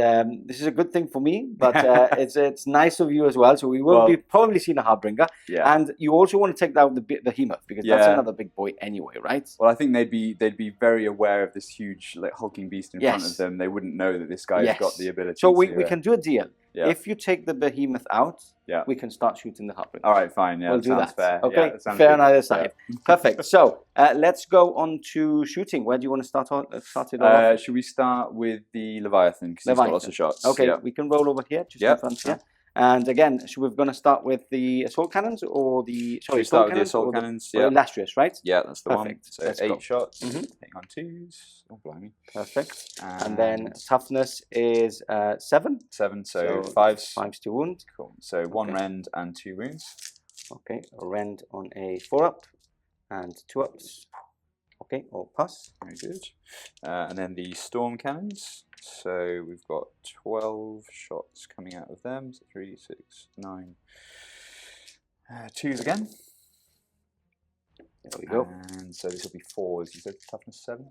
this is a good thing for me, but it's nice of you as well. So we will be probably seeing a Harbinger. Yeah. And you also want to take out the Behemoth because that's another big boy anyway, right? Well, I think they'd be very aware of this huge hulking beast in front of them. They wouldn't know that this guy's got the ability. So we can do a deal. Yeah. If you take the Behemoth out, we can start shooting the Harbinger. All right, fine. Yeah, we'll do that. Fair. Okay, yeah, fair on either side. Perfect. So let's go on to shooting. Where do you want to start it off? Should we start with the Leviathan because he's got lots of shots? Okay, we can roll over here, just in front here. And again, we're going to start with the assault cannons or the start with the assault cannons. Yeah, illustrious, right? Yeah, that's the one. So let's 8 go. shots. Hitting on 2s. Oh, blimey. Perfect. And then toughness is 7. 7. So 5s. 5s to wound. Cool. So 1 rend and 2 wounds. Okay, a rend on a 4-up and 2 ups. Okay, all pass. Very good. And then the storm cannons. So we've got 12 shots coming out of them. So 3, 6, 9. 2s again. There we go. And so this will be 4s. You said toughness 7?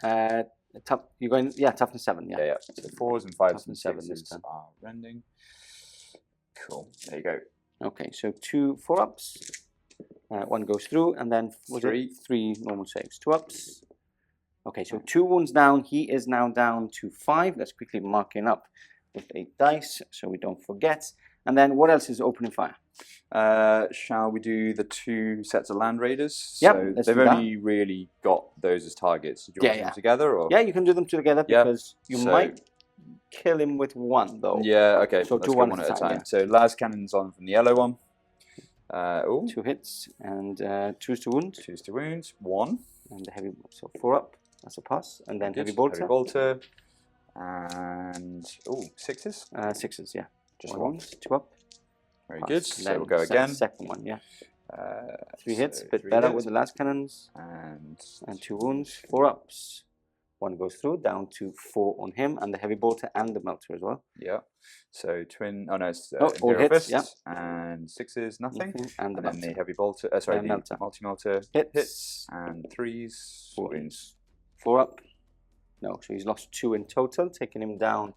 You're going, toughness 7. Yeah. So 4s and 5s and 7 6s are rending. Cool. There you go. Okay, so 2 4-ups. 1 goes through, and then 3 normal saves. 2 ups. Okay, so 2 wounds down. He is now down to 5. Let's quickly mark him up with a dice so we don't forget. And then what else is opening fire? Shall we do the 2 sets of Land Raiders? Yep, so they've only really got those as targets. Do you want them together? Or? Yeah, you can do them together because you might kill him with 1 though. Yeah, okay. So let's do go 1 at a time. time. So las cannons on from the yellow one. 2 hits and 2s to wound. 2s to wounds. 1. And the heavy, so 4 up. That's a pass. And then heavy bolter. Heavy bolter. And 6s. 6s, yeah. Just 1. 2 up. Very good. So we'll go again. Second one, yeah. 3 hits, a bit better with the last cannons. And 2 wounds. 4 ups. 1 goes through, down to 4 on him, and the heavy bolter and the melter as well. Yeah. So twin. Oh no, it's all hits. Yeah. And 6s, nothing. And then the heavy bolter. Sorry, the melter. Multi-melter hits. And 3s. 4 wounds. 4 up. No, so he's lost 2 in total, taking him down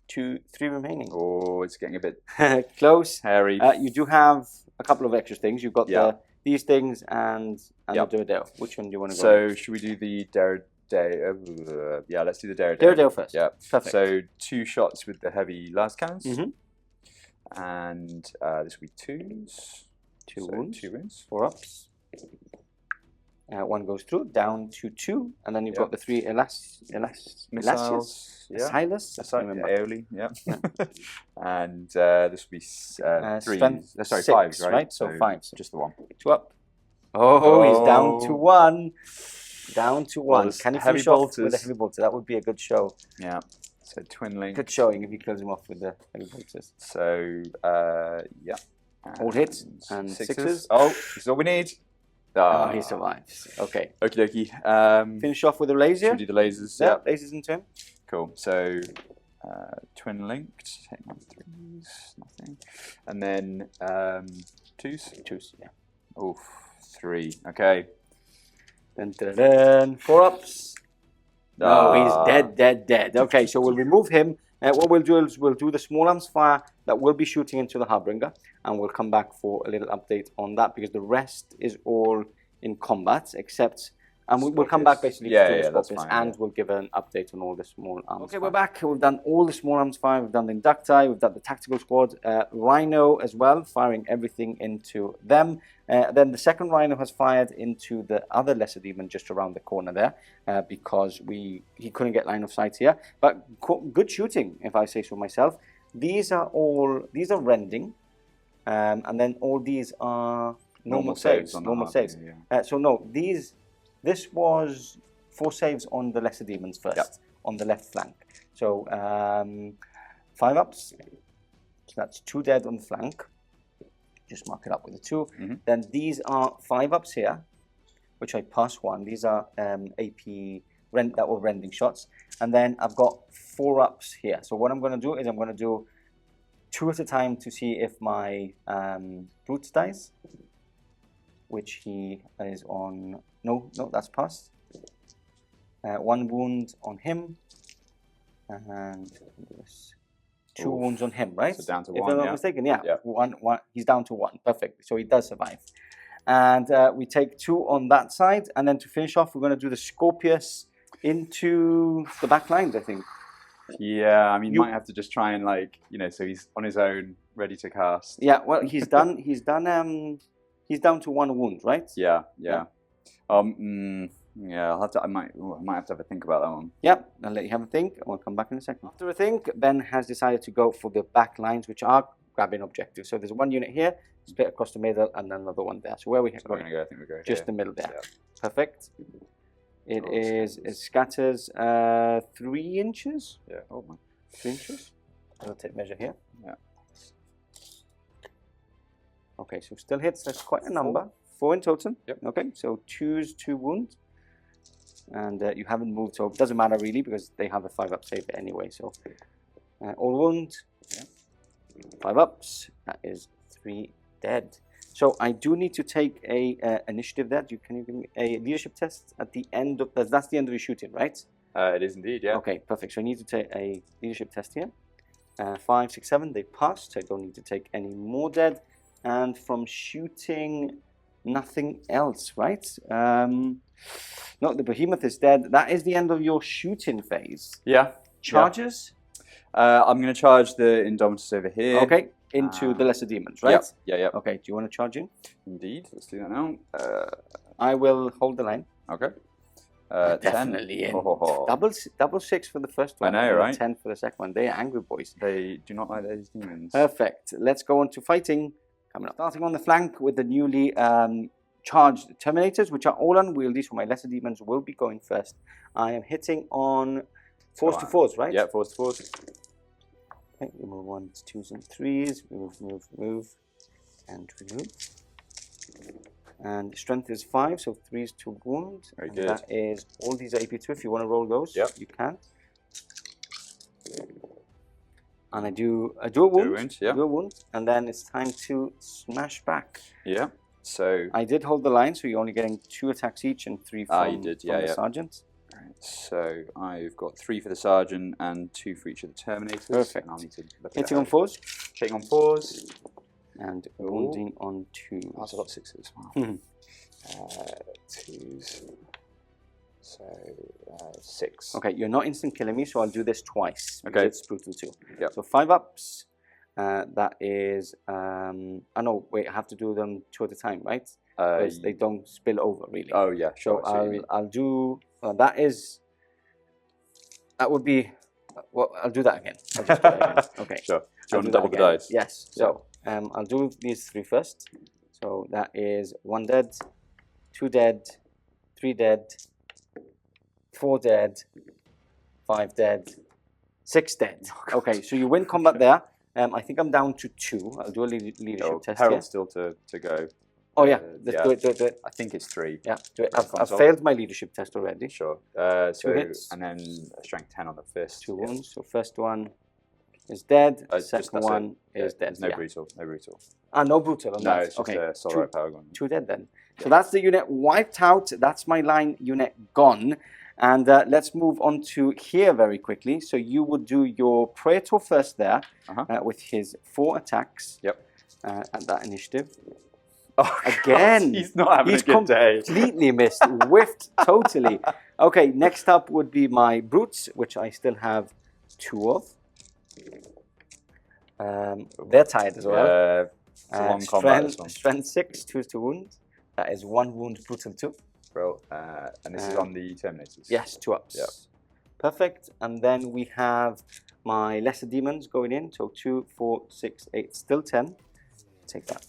to 3 remaining. Oh, it's getting a bit close. Hairy. You do have a couple of extra things. You've got these things and the Duradel. Which one do you want to go So should we do the yeah, let's do the Daredevil. Daredevil first. Yeah. Perfect. So 2 shots with the heavy las cannons. Mm-hmm. And this will be 2s. 2 wounds. 2 wounds. 4 ups. 1 goes through, down to 2, and then you've got the 3 missiles. Yeah. Silas. Aioli, yeah. And this will be 3s. Sorry, 6, 5s, right? So 5s. Just the 1. 2 up. Oh, he's down to 1. Down to 1. Well, Can he heavy finish off bolters. with a heavy bolter? That would be a good show. Yeah. So twin link. Good showing if he kills him off with the heavy bolters. So yeah. All hits and 6s. Oh, this is all we need. Oh, he survives. Okay. Okie dokie. Finish off with a laser. Should we do the lasers? Yeah, lasers into him. Cool. So twin linked. Take 1 3s. Nothing. And then 2s. 2s. Yeah. Oof. 3. Okay. Dun. 4 ups. No, he's dead. Okay, so we'll remove him. What we'll do is we'll do the small arms fire that will be shooting into the Harbinger, and we'll come back for a little update on that because the rest is all in combat except. And we'll come back basically to the Scorpius, and we'll give an update on all the small arms. Okay, we're back. We've done all the small arms fire. We've done the Inducti. We've done the Tactical Squad. Rhino as well, firing everything into them. Then the second Rhino has fired into the other Lesser Demon just around the corner there because he couldn't get line of sight here. But good shooting, if I say so myself. These are rending, and then all these are normal saves. Normal saves. So no, this was 4 saves on the Lesser Demons first, on the left flank. So 5 ups, so that's 2 dead on the flank. Just mark it up with a 2. Mm-hmm. Then these are 5 ups here, which I pass 1. These are AP that were rending shots. And then I've got 4 ups here. So what I'm going to do is I'm going to do 2 at a time to see if my Brute dies, which he is on. No, that's passed. 1 wound on him, and 2 wounds on him, right? So down to 1, if I'm not mistaken, yeah. One, he's down to 1, perfect. So he does survive. And we take 2 on that side, and then to finish off, we're going to do the Scorpius into the back lines, I think. Yeah, I mean, you might have to just try and so he's on his own, ready to cast. Yeah, well, he's done. He's down to 1 wound, right? Yeah. Yeah, I might have to have a think about that one. Yep, I'll let you have a think, and we'll come back in a second. After a think, Ben has decided to go for the back lines, which are grabbing objectives. So there's 1 unit here, split across the middle, and then another one there. So where are we going? We're going to go, I think we go just here. The middle there. Yeah. Perfect. It scatters 3 inches. Yeah. Oh my. 3 inches. I'll take measure here. Yeah. Okay, so still hits. That's quite a number. 4 in total. Yep. Okay, so 2's 2 wounds. And you haven't moved, so it doesn't matter really because they have a 5-up save anyway. So all wounds, 5 ups. That is 3 dead. So I do need to take a initiative there. Can you give me a leadership test at the end of that's the end of your shooting, right? It is indeed, yeah. Okay, perfect. So I need to take a leadership test here. 5, 6, 7. They passed. So I don't need to take any more dead. And from shooting, nothing else, right? No, the Behemoth is dead. That is the end of your shooting phase. Yeah. Charges? Yeah. I'm going to charge the Indomitus over here. Okay, into the Lesser Demons, right? Yeah. Okay, do you want to charge in? Indeed. Let's do that now. I will hold the line. Okay. Definitely 10. in. Oh. Double 6 for the first one. I know, right? 10 for the second one. They are angry boys. They do not like those demons. Perfect. Let's go on to fighting. Coming up. Starting on the flank with the newly charged Terminators, which are all unwieldy, so my Lesser Demons will be going first. I am hitting on 4s to 4s, right? Yeah, 4s to 4s. Okay, we move 1s, 2s, and 3s. Move, and remove. And strength is 5, so 3s to wound. Very and good. That is all these are AP2. If you want to roll those, you can. And I do a wound, do a wound, and then it's time to smash back. Yeah. So I did hold the line, so you're only getting 2 attacks each and 3 from, the Sergeant. Right, so I've got 3 for the Sergeant and 2 for each of the Terminators. Perfect. And I'll need to look hitting on 4s. Hitting on 4s. And wounding on 2s. Oh, so I've got 6s. Wow. 2s. So 6. Okay, you're not instant killing me, so I'll do this twice. Okay. It's brutal 2. Yep. So 5 ups. That is, I know, wait, I have to do them 2 at a time, right? Because they don't spill over, really. Oh, yeah, sure. So I'll do, that would be, well, I'll do that again. I'll just do that again. Okay. Sure. Do you I'll want to that double the again. dice? Yes. So I'll do these 3 first. So that is 1 dead, 2 dead, 3 dead, 4 dead, 5 dead, 6 dead. Okay, so you win combat there. I think I'm down to 2. I'll do a leadership test here. Harold's still to go. Oh yeah, let's do it. I think it's 3. Yeah, do it. I've failed my leadership test already. Sure. 2 hits. And then a strength 10 on the fist. 2 wounds. So first one is dead. Second one is dead. There's no brutal. No brutal. Ah, no brutal on No, that. it's just a Solarite Paragon. 2 dead then. So that's the unit wiped out. That's my line unit gone. And let's move on to here very quickly. So you would do your Praetor first there with his 4 attacks at that initiative. Oh, again, God, he's not having a good day. Completely missed, whiffed totally. Okay, next up would be my Brutes, which I still have 2 of. They're tired as well. It's a long combat, this one. Strength 6, 2 to wound. That is 1 wound, brutal 2. Bro, and this is on the Terminators. Yes, 2 ups. Yep. Perfect. And then we have my lesser demons going in. So 2, 4, 6, 8, still 10. Take that.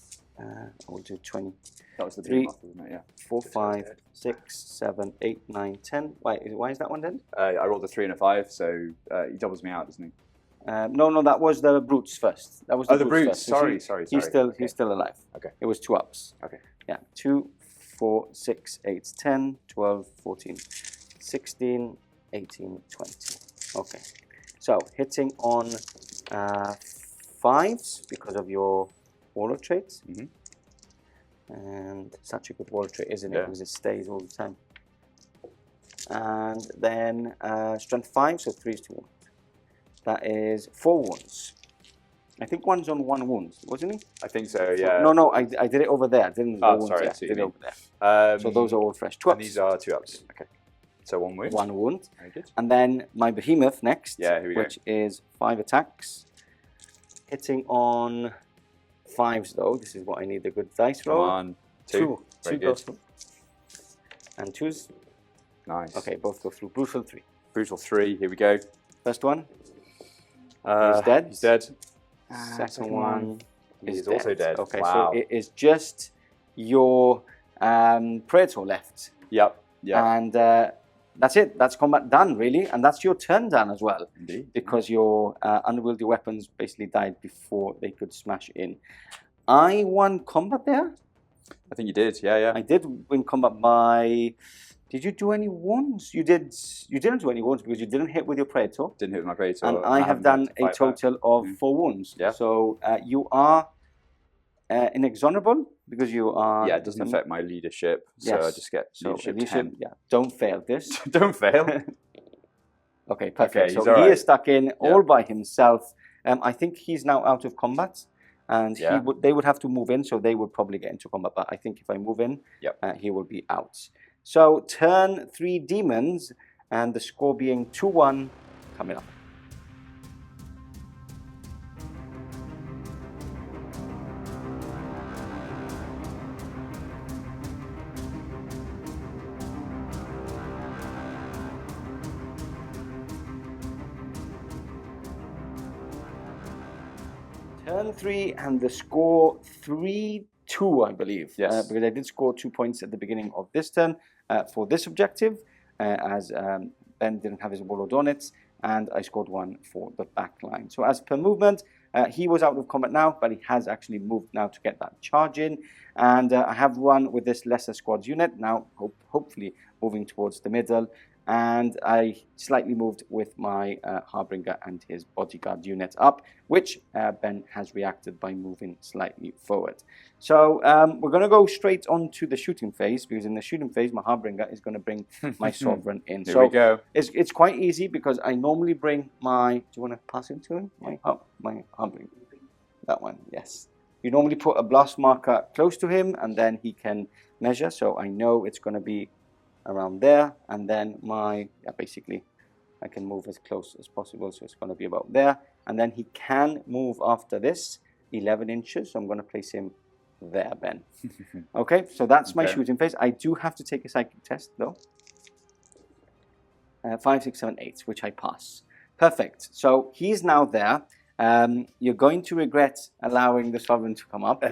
We'll do 20. That was the 3, off, isn't it? Yeah. 4, 5, 6, 7, 8, 9, 10. Why is that one then? I rolled a 3 and a 5, so he doubles me out, doesn't he? No, that was the Brutes first. That was the Brutes. First. Sorry. He's still alive. Okay. It was 2 ups. Okay. Yeah. 2, 4, 6, 8, 10, 12, 14, 16, 18, 20. Okay. So hitting on 5s because of your warlord traits. And such a good warlord trait, isn't it? Because it stays all the time. And then strength 5, so 3 to 1. That is 4 wounds. I think one's on 1 wound, wasn't he? I think so, yeah. No, I did it over there. I didn't sorry, I did it over there. So those are all fresh. 2 ups. And these are 2 ups. Okay. So 1 wound. 1 wound. Very good. And then my Behemoth next, here we go. Which is 5 attacks. Hitting on 5s though. This is what I need a good dice roll. Come on. 2. Very good. And 2s. Nice. Okay, both go through. Brutal 3. Brutal 3. Here we go. First one. He's dead. He's dead. Second one is also dead. Okay, wow. so it is just your Praetor left. Yep. And that's it. That's combat done, really. And that's your turn done as well. Indeed. Because your unwieldy weapons basically died before they could smash in. I won combat there? I think you did, yeah. I did win combat by... Did you do any wounds? You didn't do any wounds because you didn't hit with your Praetor. Didn't hit with my Praetor. And I have done a total of 4 wounds. Yeah. So you are inexorable because you are... Yeah, it doesn't affect my leadership. So I just get leadership 10. Yeah, don't fail this. Don't fail. Okay, perfect. Okay, so he is stuck in all by himself. I think he's now out of combat. And they would have to move in, so they would probably get into combat. But I think if I move in, he will be out. So turn 3 demons, and the score being 2-1 coming up. Turn 3, and the score 3-2, I believe. Yes. Because I did score 2 points at the beginning of this turn for this objective, as Ben didn't have his warlord on it, and I scored 1 for the back line. So as per movement, he was out of combat now, but he has actually moved now to get that charge in. And I have run with this lesser squads unit, now hopefully moving towards the middle. And I slightly moved with my Harbinger and his bodyguard unit up, which Ben has reacted by moving slightly forward. So we're going to go straight on to the shooting phase, because in the shooting phase, my Harbinger is going to bring my Sovereign in. Here we go. It's quite easy, because I normally bring my... Do you want to pass it to him? My Harbinger. That one, yes. You normally put a blast marker close to him, and then he can measure, so I know it's going to be around there, and then basically I can move as close as possible, so it's going to be about there, and then he can move after this 11 inches, so I'm going to place him there, Ben. Okay, so that's my shooting phase. I do have to take a psychic test though. 5, 6, 7, 8, which I pass. Perfect. So he's now there. You're going to regret allowing the Sovereign to come up.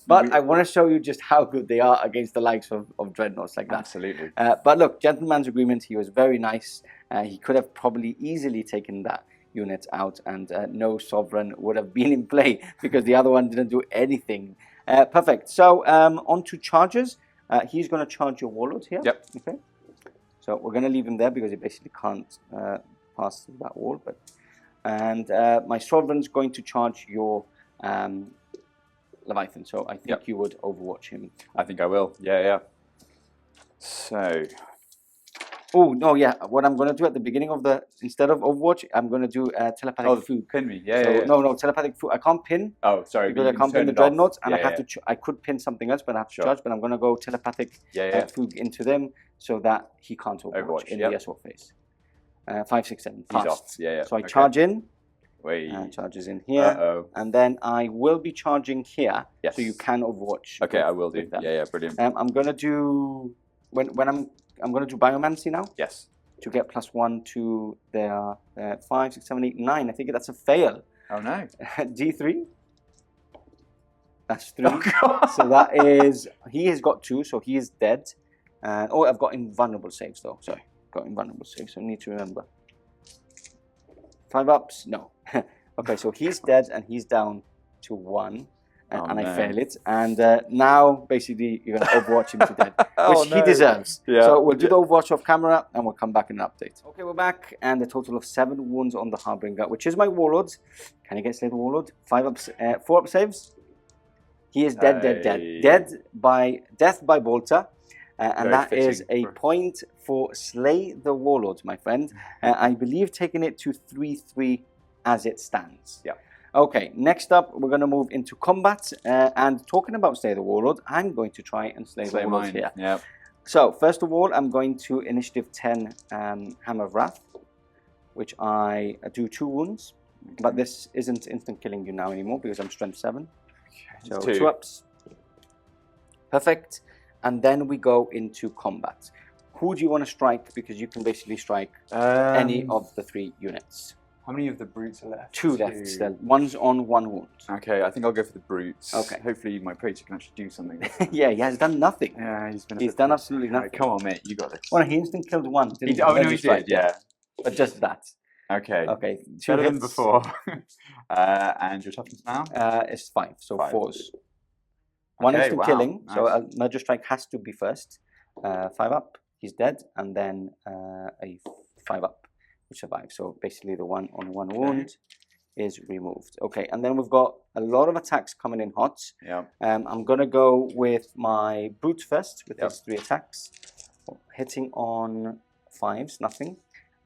But I want to show you just how good they are against the likes of Dreadnoughts like that. Absolutely. But look, gentleman's agreement. He was very nice. He could have probably easily taken that unit out, and no Sovereign would have been in play because the other one didn't do anything. Perfect. So on to charges. He's going to charge your Warlord here. Yep. Okay. So we're going to leave him there because he basically can't pass through that wall. And my Sovereign's going to charge your Leviathan. So I think you would Overwatch him. I think I will. Yeah. So. Oh, no, yeah. What I'm going to do at the beginning of instead of Overwatch, I'm going to do telepathic food. Pin me. No, telepathic food. I can't pin. Oh, sorry. Because I can't pin the Dreadnoughts, and I have to. I could pin something else, but I have to charge. But I'm going to go telepathic food into them so that he can't Overwatch in the assault phase. 5, 6, 7. Fast. He's off. Yeah. So I charge in. Wait. Charges in here. And then I will be charging here. Yes. So you can Overwatch. Okay, I will do. Yeah, brilliant. I'm going to do I'm going to do Biomancy now. Yes. To get +1 to their 5, 6, 7, 8, 9. I think that's a fail. Oh no. D3. That's 3. Oh, so that is, he has got 2, so he is dead. I've got invulnerable saves though. Sorry, got invulnerable saves, so I need to remember. 5 ups? No. Okay, so he's dead and he's down to 1. And I fail it, and now basically you're going to Overwatch him to death, which he deserves. Yeah. So we'll do the Overwatch off camera, and we'll come back in an update. Okay, we're back, and a total of 7 wounds on the Harbinger, which is my Warlord. Can I get Slay the Warlord? 4 up saves. He is dead. Dead by death by Bolter, and that is a point for Slay the Warlord, my friend. I believe taking it to 3-3 as it stands. Yeah. Okay, next up, we're going to move into combat, and talking about Slay the Warlord, I'm going to try and slay the Warlord here. Yep. So, first of all, I'm going to Initiative 10 Hammer of Wrath, which I do 2 wounds, but this isn't instant killing you now anymore because I'm Strength 7. So, 2 ups. Perfect. And then we go into combat. Who do you want to strike? Because you can basically strike any of the 3 units. How many of the brutes are left? 2 left still. One's on 1 wound. Okay, I think I'll go for the brutes. Okay. Hopefully my praetor can actually do something. Yeah, he has done nothing. Yeah, he's done absolutely nothing. Right, come on, mate, you got this. Well, he instant killed 1. No, he did, yeah. But just that. Okay. 2 better hits. than before. And your toughness now? It's 5, so 5. 4s. 1 instant killing, nice. so Murder Strike has to be first. 5 up, he's dead, and then a 5 up. Which survives. So basically the 1 on 1 wound is removed. Okay, and then we've got a lot of attacks coming in hot. Yeah. I'm going to go with my brute first with his 3 attacks. Hitting on 5s, nothing.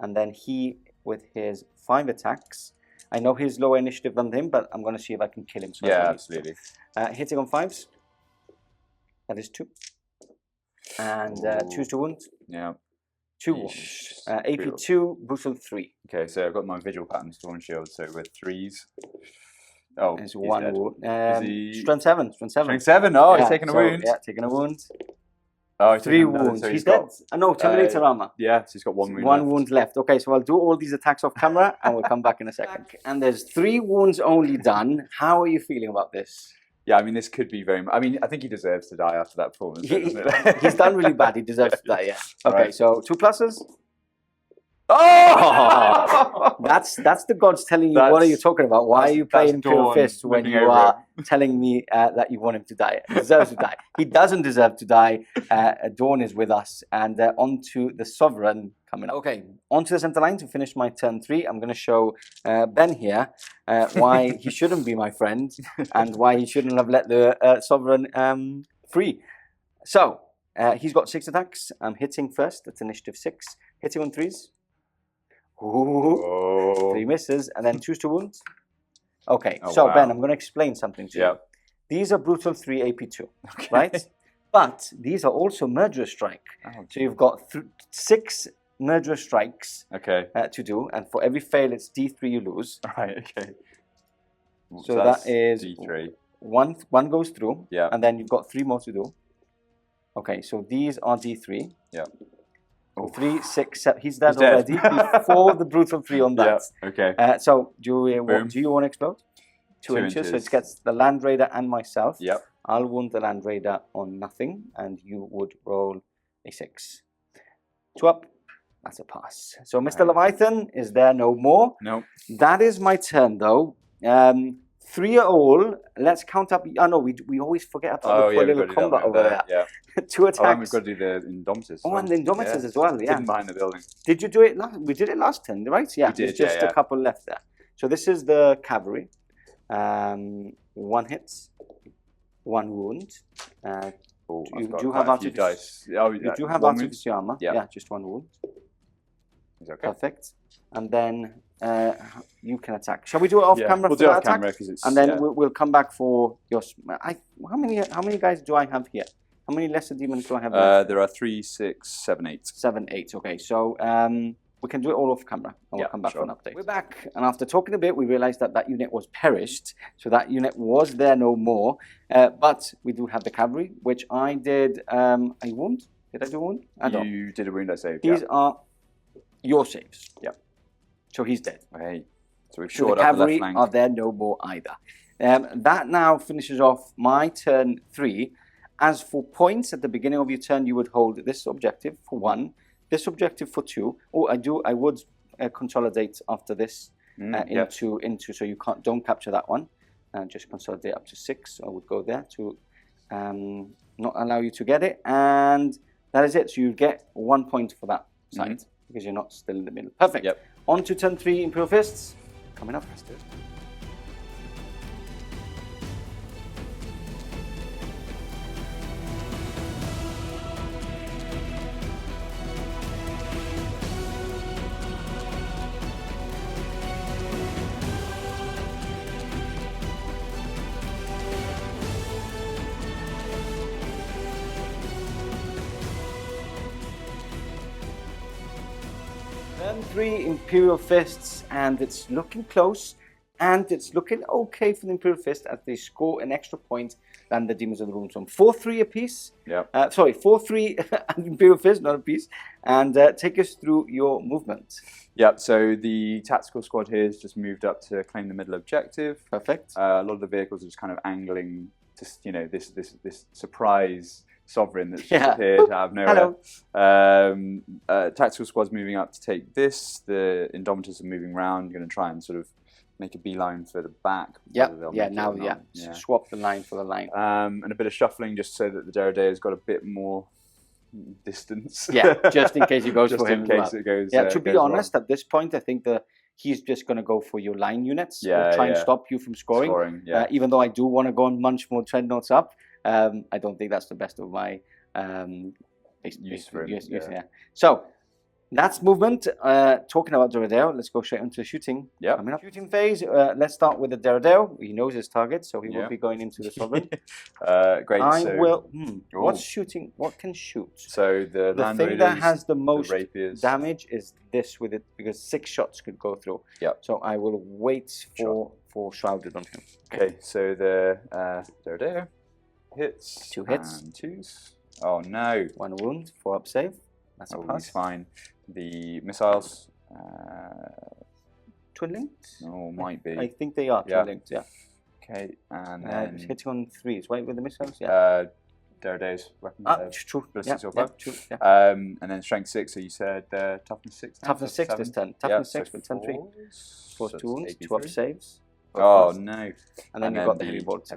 And then he with his 5 attacks. I know he's lower initiative than him, but I'm going to see if I can kill him. So absolutely. Hitting on 5s. That is 2. And 2 to wound. Yeah. 2 wounds. AP 2, brutal 3. Okay, so I've got my visual pattern, Storm Shield, so with 3s. Oh, there's 1 wound. Strength 7. Strength 7? Oh, he's taking a wound. Yeah, taking a wound. Oh, 3 wounds. So he's dead. No, Terminator armor. Yeah, so he's got 1 wound 1 wound left. Okay, so I'll do all these attacks off camera, and we'll come back in a second. And there's 3 wounds only done. How are you feeling about this? Yeah, I mean, this could be very... I mean, I think he deserves to die after that performance. He's done really bad. He deserves to die, yeah. Okay, right. So 2 pluses. Oh! That's the gods telling you, what are you talking about? Why are you playing Imperial Fists when you are telling me that you want him to die? He deserves to die. He doesn't deserve to die. Dawn is with us. And on to the Sovereign coming up. Okay, on to the center line to finish my turn 3. I'm going to show Ben here why he shouldn't be my friend and why he shouldn't have let the Sovereign free. So, he's got 6 attacks. I'm hitting first. That's initiative 6. Hitting on 3s. Ooh, 3 misses, and then 2 to wound. Okay, Ben, I'm going to explain something to you. These are brutal 3 AP2, right? But these are also murderous strike. Oh, So you've got 6 murderous strikes okay. to do, and for every fail, it's D3 you lose. Right. Okay. So that's that is D3. One goes through, Yeah. and then you've got 3 more to do. Okay, so these are D3. Yeah. So 3, 6, 7. He's dead He's dead. already before the brutal 3 on that. Yeah. Okay. So do you Boom. want to explode? 2 inches. So inches. it gets the Land Raider and myself. Yep. I'll wound the Land Raider on nothing, and you would roll a 6. 2 up. That's a pass. So Mr. Right. Leviathan is there no more. Nope. That is my turn, though. 3 are all. Let's count up. Oh no, we always forget about the poor little combat over there. Yeah. 2 attacks. Oh, and we've got to do the Indomitus. Oh, and the Indomitus as well. Yeah. Hidden behind the building. Did you do it last? We did it last turn, right? Yeah. We did, There's just yeah. a couple left there. So this is the cavalry. 1 hit, 1 wound. Oh, You I've got do quite have a few artific- dice. Oh, You do have one wound? artificial armor. Yeah. Yeah, just 1 wound. Is that okay? Perfect. And then you can attack. Shall we do it off camera We'll for do it that off attack? camera because it's. And then yeah. we'll come back for your. How many guys do I have here? How many lesser demons do I have? Left? There are 3, 6, 7, 8. 7, 8. Okay, so we can do it all off camera, and we'll Yeah, come back sure. for an update. We're back, and after talking a bit, we realised that unit was perished, so that unit was there no more. But we do have the cavalry, which I did a wound. Did I do a wound? I don't. You did a wound I saved. These Yeah. are your saves. Yep. So he's dead. Okay. So we've So the shored up the left cavalry flank. are there no more either. That now finishes off my turn 3. As for points, at the beginning of your turn, you would hold this objective for 1, this objective for 2. Oh, I would consolidate after this into so you don't capture that one, and just consolidate up to 6. I would go there to not allow you to get it, and that is it. So you get 1 point for that side because you're not still in the middle. Perfect. Yep. On to turn 3, Imperial Fists. Coming up. Let's do it. Turn 3, Imperial Fists, and it's looking close, and it's looking okay for the Imperial Fist as they score an extra point than the Demons of the Ruinstorm. 4-3 apiece. Yeah. 4-3 Imperial Fist, not a piece. And take us through your movement. Yep, so the tactical squad here has just moved up to claim the middle objective. Perfect. A lot of the vehicles are just kind of angling to, this surprise sovereign that's just appeared out of nowhere. Hello. Tactical squad's moving up to take this. The Indomitus are moving around. You're going to try and sort of make a beeline for the back. Swap the line for the line. And a bit of shuffling just so that the Derridea's got a bit more distance. Yeah, just in case he goes just for him. in case it goes. Yeah, to be goes honest, at this point, I think he's just going to go for your line units. Yeah, try and stop you from scoring. Even though I do want to go and munch more dreadnoughts up, I don't think that's the best of my use for him. So that's movement. Talking about Derrideo, let's go straight into shooting. Yeah. Coming up. Shooting phase. Let's start with the Derrideo. He knows his target, so he will be going into the sovereign. Great. What's shooting? What can shoot? So the thing Land that has the most rapiers. damage is this with it, because 6 shots could go through. Yeah. So I will wait for Shrouded on him. Okay, so the Derrideo hits. 2 hits. And 2s. Oh no. 1 wound, 4 up save. That's a pass. He's fine. The missiles. Twin linked? Oh, might be. I think they are twin linked, yeah. Okay, and then. Hitting on 3s, right, with the missiles? Yeah. Derridea's weapons. True. True. And then strength 6, so you said toughness 6? Toughness 6 this turn. Toughness 6 with 10 3. 4 2 wounds, 2 up saves. Oh no. And then you've got the heavy bolter.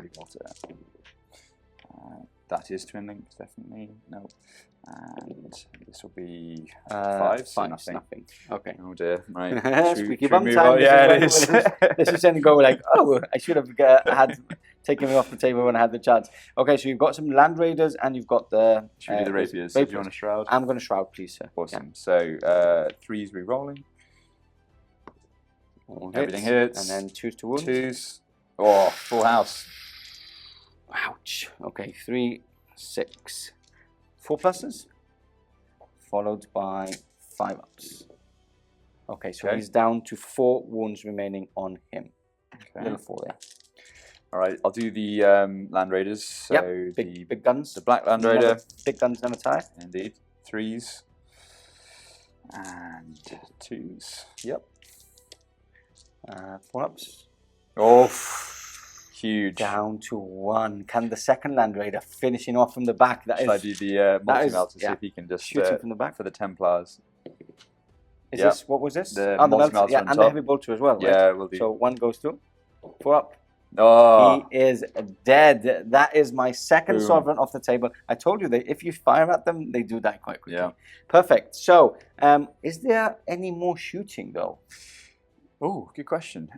That is twin linked, definitely. No. And this will be 5, so nothing. Okay. Oh dear, right. Squeaky bum time. Yeah, it is. This is going to go like, oh, I should have had taken me off the table when I had the chance. Okay, so you've got some Land Raiders and you've got the... Should we do the rapiers? So do you want to shroud? I'm going to shroud, please, sir. Awesome. So 3s re-rolling. Everything hits. And then 2s to wound. 2s. Oh, full house. Ouch. Okay, 3. 6. 4 pluses, followed by 5 ups. Okay, so Okay. he's down to 4 wounds remaining on him. Okay. Little 4 there. All right, I'll do the Land Raiders. So Yep, big guns. the Black Land Raider. Big guns never tire. Indeed. 3s. And 2s. Yep. 4 ups. Oh, huge. Down to 1. Can the second Land Raider finishing off from the back? That Should I is do the multi-melt to see yeah. if he can just Shooting from the back. for the Templars? Is Yep. this, what was this? The oh, the multi-melter melter, yeah, on and the top. heavy bolter as well, right? Yeah, we'll do. So 1 goes through. 4 up. Oh, He is dead. That is my second Boom. sovereign off the table. I told you that if you fire at them, they do die quite quickly. Yeah. Perfect. So, is there any more shooting though? oh, good question.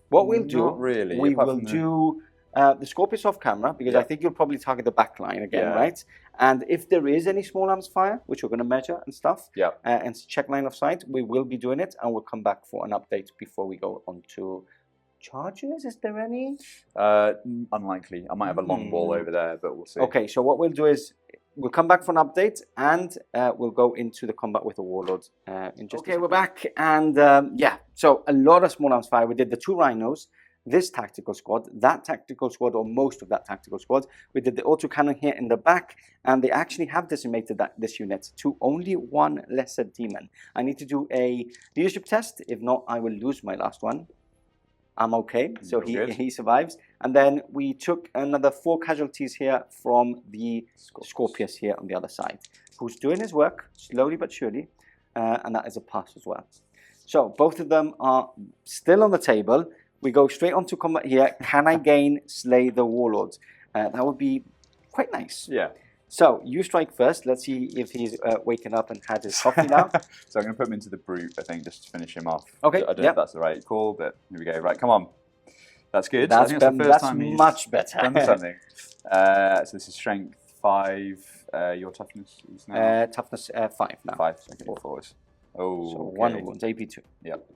What we'll do, Not really. we apart will from the- do the Scorpius off camera because Yeah. I think you'll probably target the back line again, Yeah. right? And if there is any small arms fire, which we're going to measure and stuff, Yeah. and check line of sight, we will be doing it, and we'll come back for an update before we go on to charges. Is there any? Unlikely. I might have a long ball over there, but we'll see. Okay, so what we'll do is we'll come back for an update, and we'll go into the combat with the Warlord in just. Okay, we're back, and yeah, so a lot of small arms fire. We did the 2 rhinos, this tactical squad, that tactical squad, or most of that tactical squad. We did the autocannon here in the back, and they actually have decimated this unit to only 1 lesser demon. I need to do a leadership test. If not, I will lose my last one. I'm okay, so he survives. And then we took another 4 casualties here from the Scorpius here on the other side, who's doing his work slowly but surely, and that is a pass as well. So both of them are still on the table. We go straight on to combat here. Can I gain Slay the Warlord? That would be quite nice. Yeah. So you strike first. Let's see if he's waken up and had his coffee now. So I'm going to put him into the brute, I think, just to finish him off. Okay, I don't know if that's the right call, but here we go. Right, come on. That's good. That's, I think that's the first time he's much better. done something. So this is strength 5. Your toughness is now Toughness 5 now. 5. Okay, 4. Oh, So okay. 1 wound, AP2. Yep.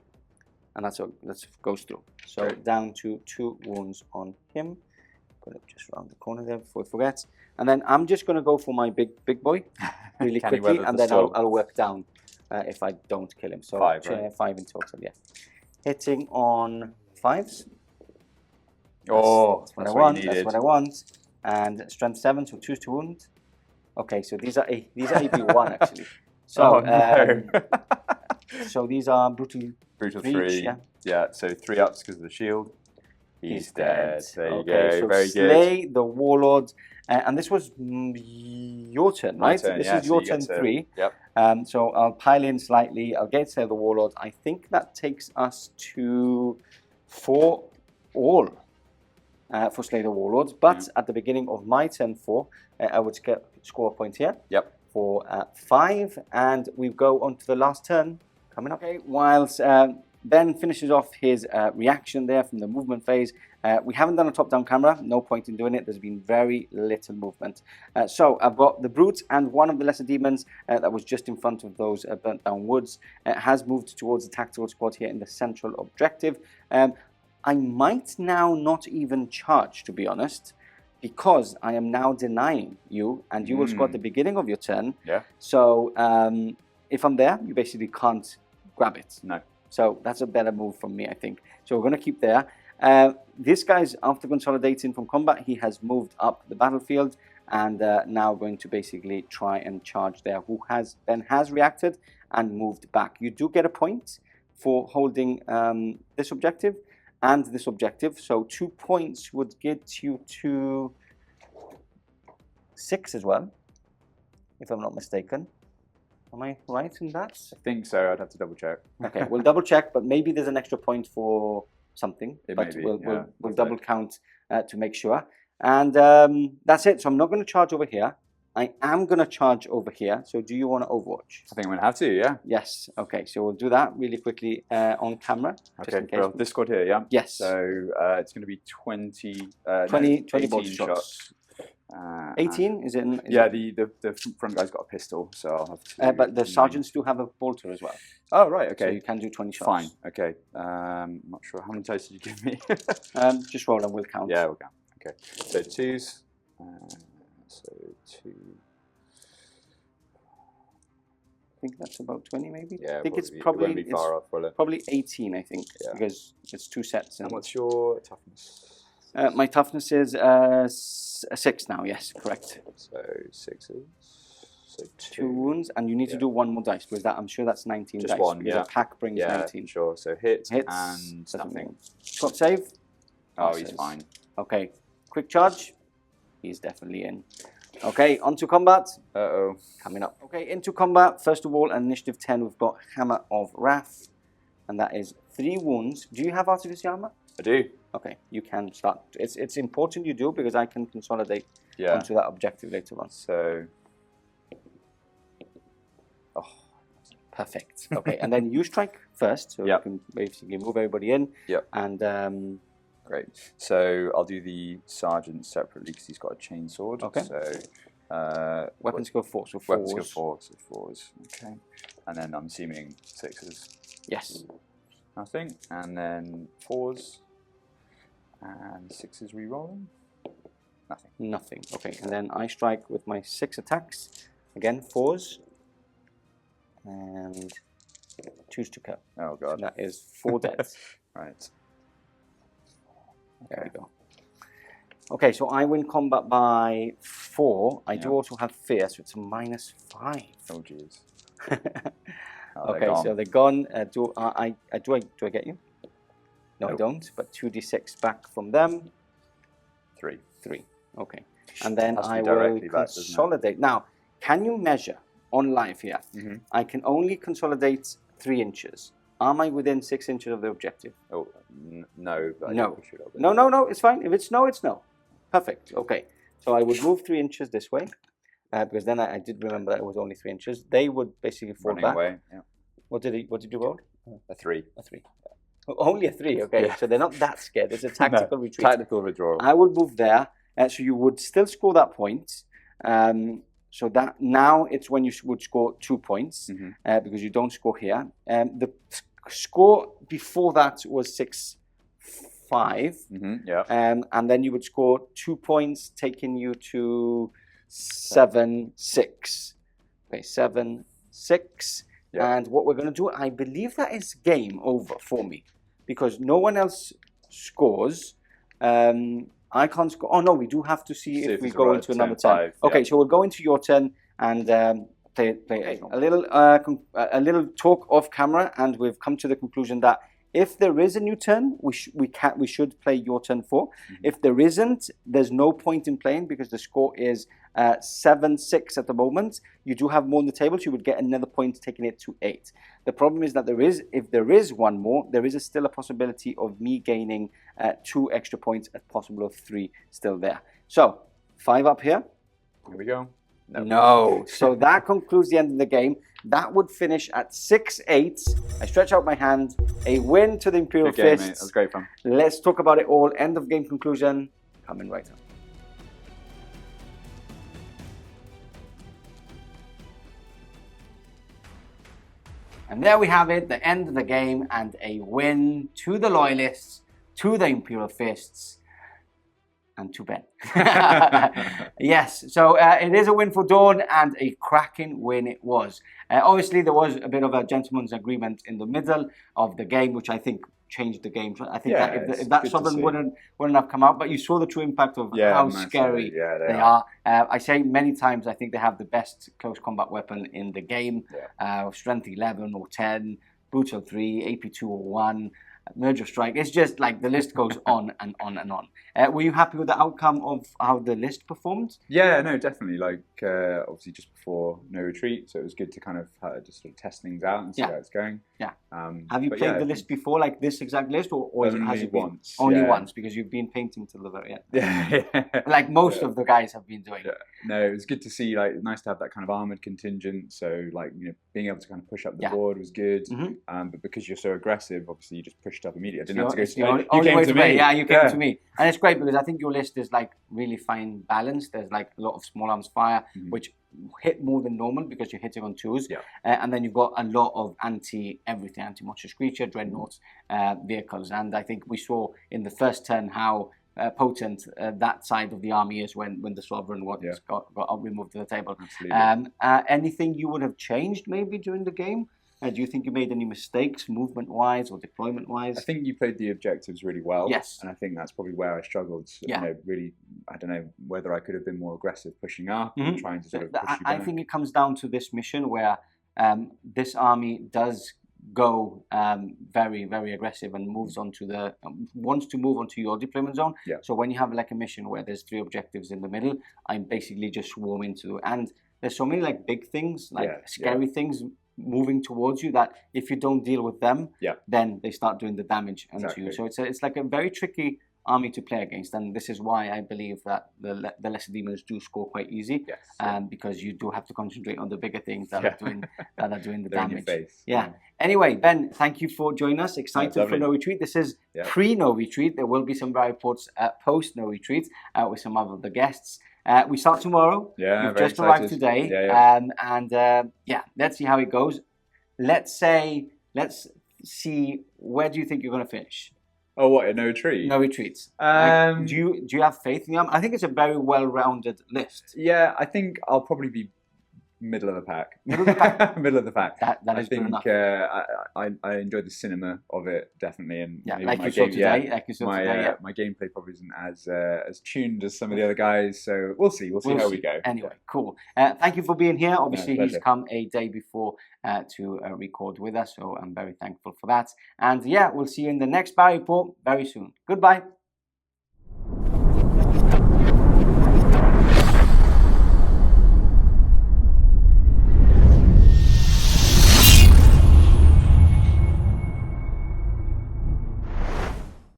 And that goes through. So down to 2 wounds on him. Put it just around the corner there before I forget. And then I'm just going to go for my big boy really Can he quickly, weather and the then storm? I'll work down if I don't kill him. So 5, right? 5 in total, yeah. Hitting on 5s. Oh, That's what I want. That's what I want. And strength 7, so 2 to wound. Okay, so these are AP1 actually. So no. so these are brutal 3. yeah. Yeah, so 3 ups because of the shield. He's dead. There you Okay, go. so Very good. Slay the Warlord. And this was your turn, My right? turn, This yeah, is so your you get turn to- 3. Yep. So I'll pile in slightly. I'll get Slay the Warlord. I think that takes us to 4 all for Slay the Warlords. But at the beginning of my turn 4, I would score a point here. Yep. For 5, and we go on to the last turn coming up. Okay, whilst Ben finishes off his reaction there from the movement phase, we haven't done a top-down camera. No point in doing it. There's been very little movement. So I've got the brute and one of the lesser demons that was just in front of those burnt down woods has moved towards the tactical squad here in the central objective. I might now not even charge, to be honest, because I am now denying you, and you will score at the beginning of your turn. Yeah. So if I'm there, you basically can't grab it. No. So that's a better move from me, I think. So we're going to keep there. This guy's, after consolidating from combat, he has moved up the battlefield and now going to basically try and charge there. Ben has reacted and moved back. You do get a point for holding this objective and this objective. So 2 points would get you to 6 as well, if I'm not mistaken. Am I right in that? I think so. I'd have to double check. Okay, we'll double check, but maybe there's an extra point for something. But may be, we'll double count to make sure. And that's it. So I'm not going to charge over here. I am going to charge over here. So do you want to Overwatch? I think I'm going to have to, yeah. Yes. Okay, so we'll do that really quickly on camera. Okay, well, this squad here, yeah? Yes. So it's going to be 20 bolter shots. 18? Is it? Yeah, the front guy's got a pistol, so I'll have to... but the sergeants do have a bolter as well. Oh, right, okay. So you can do 20 shots. Fine, okay. I'm not sure. How many dice did you give me? Just roll and we'll count. Yeah, we'll count. Okay, so 2s, So 2. I think that's about 20 maybe. Yeah, I think it's it probably won't be far off, will it? probably 18, I think, Yeah. because it's 2 sets. And what's your toughness? My toughness is 6 now, yes, correct. So 6s. So 2 wounds, and you need to do 1 more dice, because I'm sure that's 19 Just dice. 1, because yeah. a pack brings 19. Sure. So hits and nothing. Shot save? Oh, he's fine. Okay, quick charge. He's definitely in. Okay, on to combat. Uh-oh. Coming up. Okay, into combat. First of all, initiative 10, we've got Hammer of Wrath, and that is 3 wounds. Do you have Artificer Armor? I do. Okay, you can start. It's important you do, because I can consolidate onto that objective later on. So... Oh, perfect. Okay, and then you strike first, so you can basically move everybody in. Yep. And... Great. So I'll do the sergeant separately because he's got a chainsword. Okay. So weapons go 4, so 4s. Weapons go 4, so 4s. Okay. And then I'm assuming 6s. Yes. Nothing. And then 4s. And 6s re-rolling. Nothing. Nothing. Okay. And then I strike with my 6 attacks. Again, 4s. And choose to cut. Oh god. So that is 4 deaths. Right. There we go. Okay, so I win combat by 4. I do also have fear, so it's a -5. Oh jeez. Okay, so they're gone. Do I get you? No, I don't. But 2d6 back from them. 3. Okay, and then I will consolidate. Now, can you measure on live here? I can only consolidate 3 inches. Am I within 6 inches of the objective? Oh, no. But no. No, it's fine. If it's no, it's no. Perfect. Okay. So I would move 3 inches this way, because then I did remember that it was only 3 inches. They would basically fall back. Away. Yeah. What did you roll? A 3. A 3. Only a 3. Okay. So they're not that scared. It's a tactical retreat. Tactical withdrawal. I would move there, so you would still score that point. So that now it's when you would score 2 points, because you don't score here. The score before that was 6-5, and then you would score 2 points, taking you to 7-6. Okay, 7-6. And what we're going to do, I believe that is game over for me, because no one else scores. I can't score. Oh no, we do have to see if we go into another turn. Okay, so we'll go into your turn and play a little talk off camera, and we've come to the conclusion that if there is a new turn, we should play your turn 4. If there isn't, there's no point in playing, because the score is 7-6 at the moment. You do have more on the table, so you would get another point, taking it to 8. The problem is that if there is one more, there is still a possibility of me gaining 2 extra points, a possible of 3 still there. So 5 up here. Here we go. No. So that concludes the end of the game. That would finish at 6-8. I stretch out my hand. A win to the Imperial Fists. Mate. That was great fun. Let's talk about it all. End of game conclusion. Coming right up. And there we have it, the end of the game, and a win to the Loyalists, to the Imperial Fists, and to Ben. Yes, so it is a win for Dawn, and a cracking win it was. Obviously, there was a bit of a gentleman's agreement in the middle of the game, which I think changed the game. I think that if that Southern wouldn't have come out, but you saw the true impact of how scary they are. I say many times, I think they have the best close combat weapon in the game. Strength 11 or 10, Brutal 3, AP 2 or 1, Merger Strike. It's just like the list goes on and on and on. Were you happy with the outcome of how the list performed? Yeah, no, definitely. Like, obviously just before No Retreat, so it was good to kind of just sort of test things out and see how it's going. Yeah. Have you played the list before, like this exact list, or has it been once? Only once, because you've been painting till the very end. Yeah. Like most of the guys have been doing. Yeah. No, it was good to see. Like, nice to have that kind of armored contingent. So, like, you know, being able to kind of push up the board was good. But because you're so aggressive, obviously you just pushed up immediately. I didn't have to go to you. You came to me. Yeah, you came to me, and it's great because I think your list is like really fine balanced. There's like a lot of small arms fire, which hit more than normal because you're hitting on 2s, and then you've got a lot of anti-monster creature, dreadnoughts, vehicles, and I think we saw in the first turn how potent that side of the army is when the sovereign got removed to the table. Absolutely. Anything you would have changed maybe during the game? Do you think you made any mistakes, movement-wise or deployment-wise? I think you played the objectives really well. Yes. And I think that's probably where I struggled. Yeah. You know, really, I don't know whether I could have been more aggressive pushing up and trying to sort of push you back. I think it comes down to this mission where this army does go very, very aggressive and moves on to wants to move onto your deployment zone. Yeah. So when you have like a mission where there's 3 objectives in the middle, I basically just swarm into, and there's so many like big things, like scary things moving towards you that if you don't deal with them, then they start doing the damage onto you. So it's like a very tricky army to play against, and this is why I believe that the lesser demons do score quite easy. Yes. Because you do have to concentrate on the bigger things that are doing the damage. In your face. Yeah. Anyway, Ben, thank you for joining us. Excited for No Retreat. This is pre-No Retreat. There will be some reports post No Retreat with some of the guests. We start tomorrow. Yeah, we've just arrived today. Let's see how it goes. Let's see, where do you think you're going to finish? Oh, what, a No Retreat? No Retreats. Do you have faith in them? I think it's a very well-rounded list. Yeah, I think I'll probably be middle of the pack. Middle of the pack? Middle of the pack. That is good enough. I enjoyed the cinema of it, definitely. And like you saw today. My gameplay probably isn't as tuned as some of the other guys, so we'll see. We'll see how we go. Anyway, cool. Thank you for being here. Obviously, he's come a day before to record with us, so I'm very thankful for that. And yeah, we'll see you in the next Battle Report very soon. Goodbye.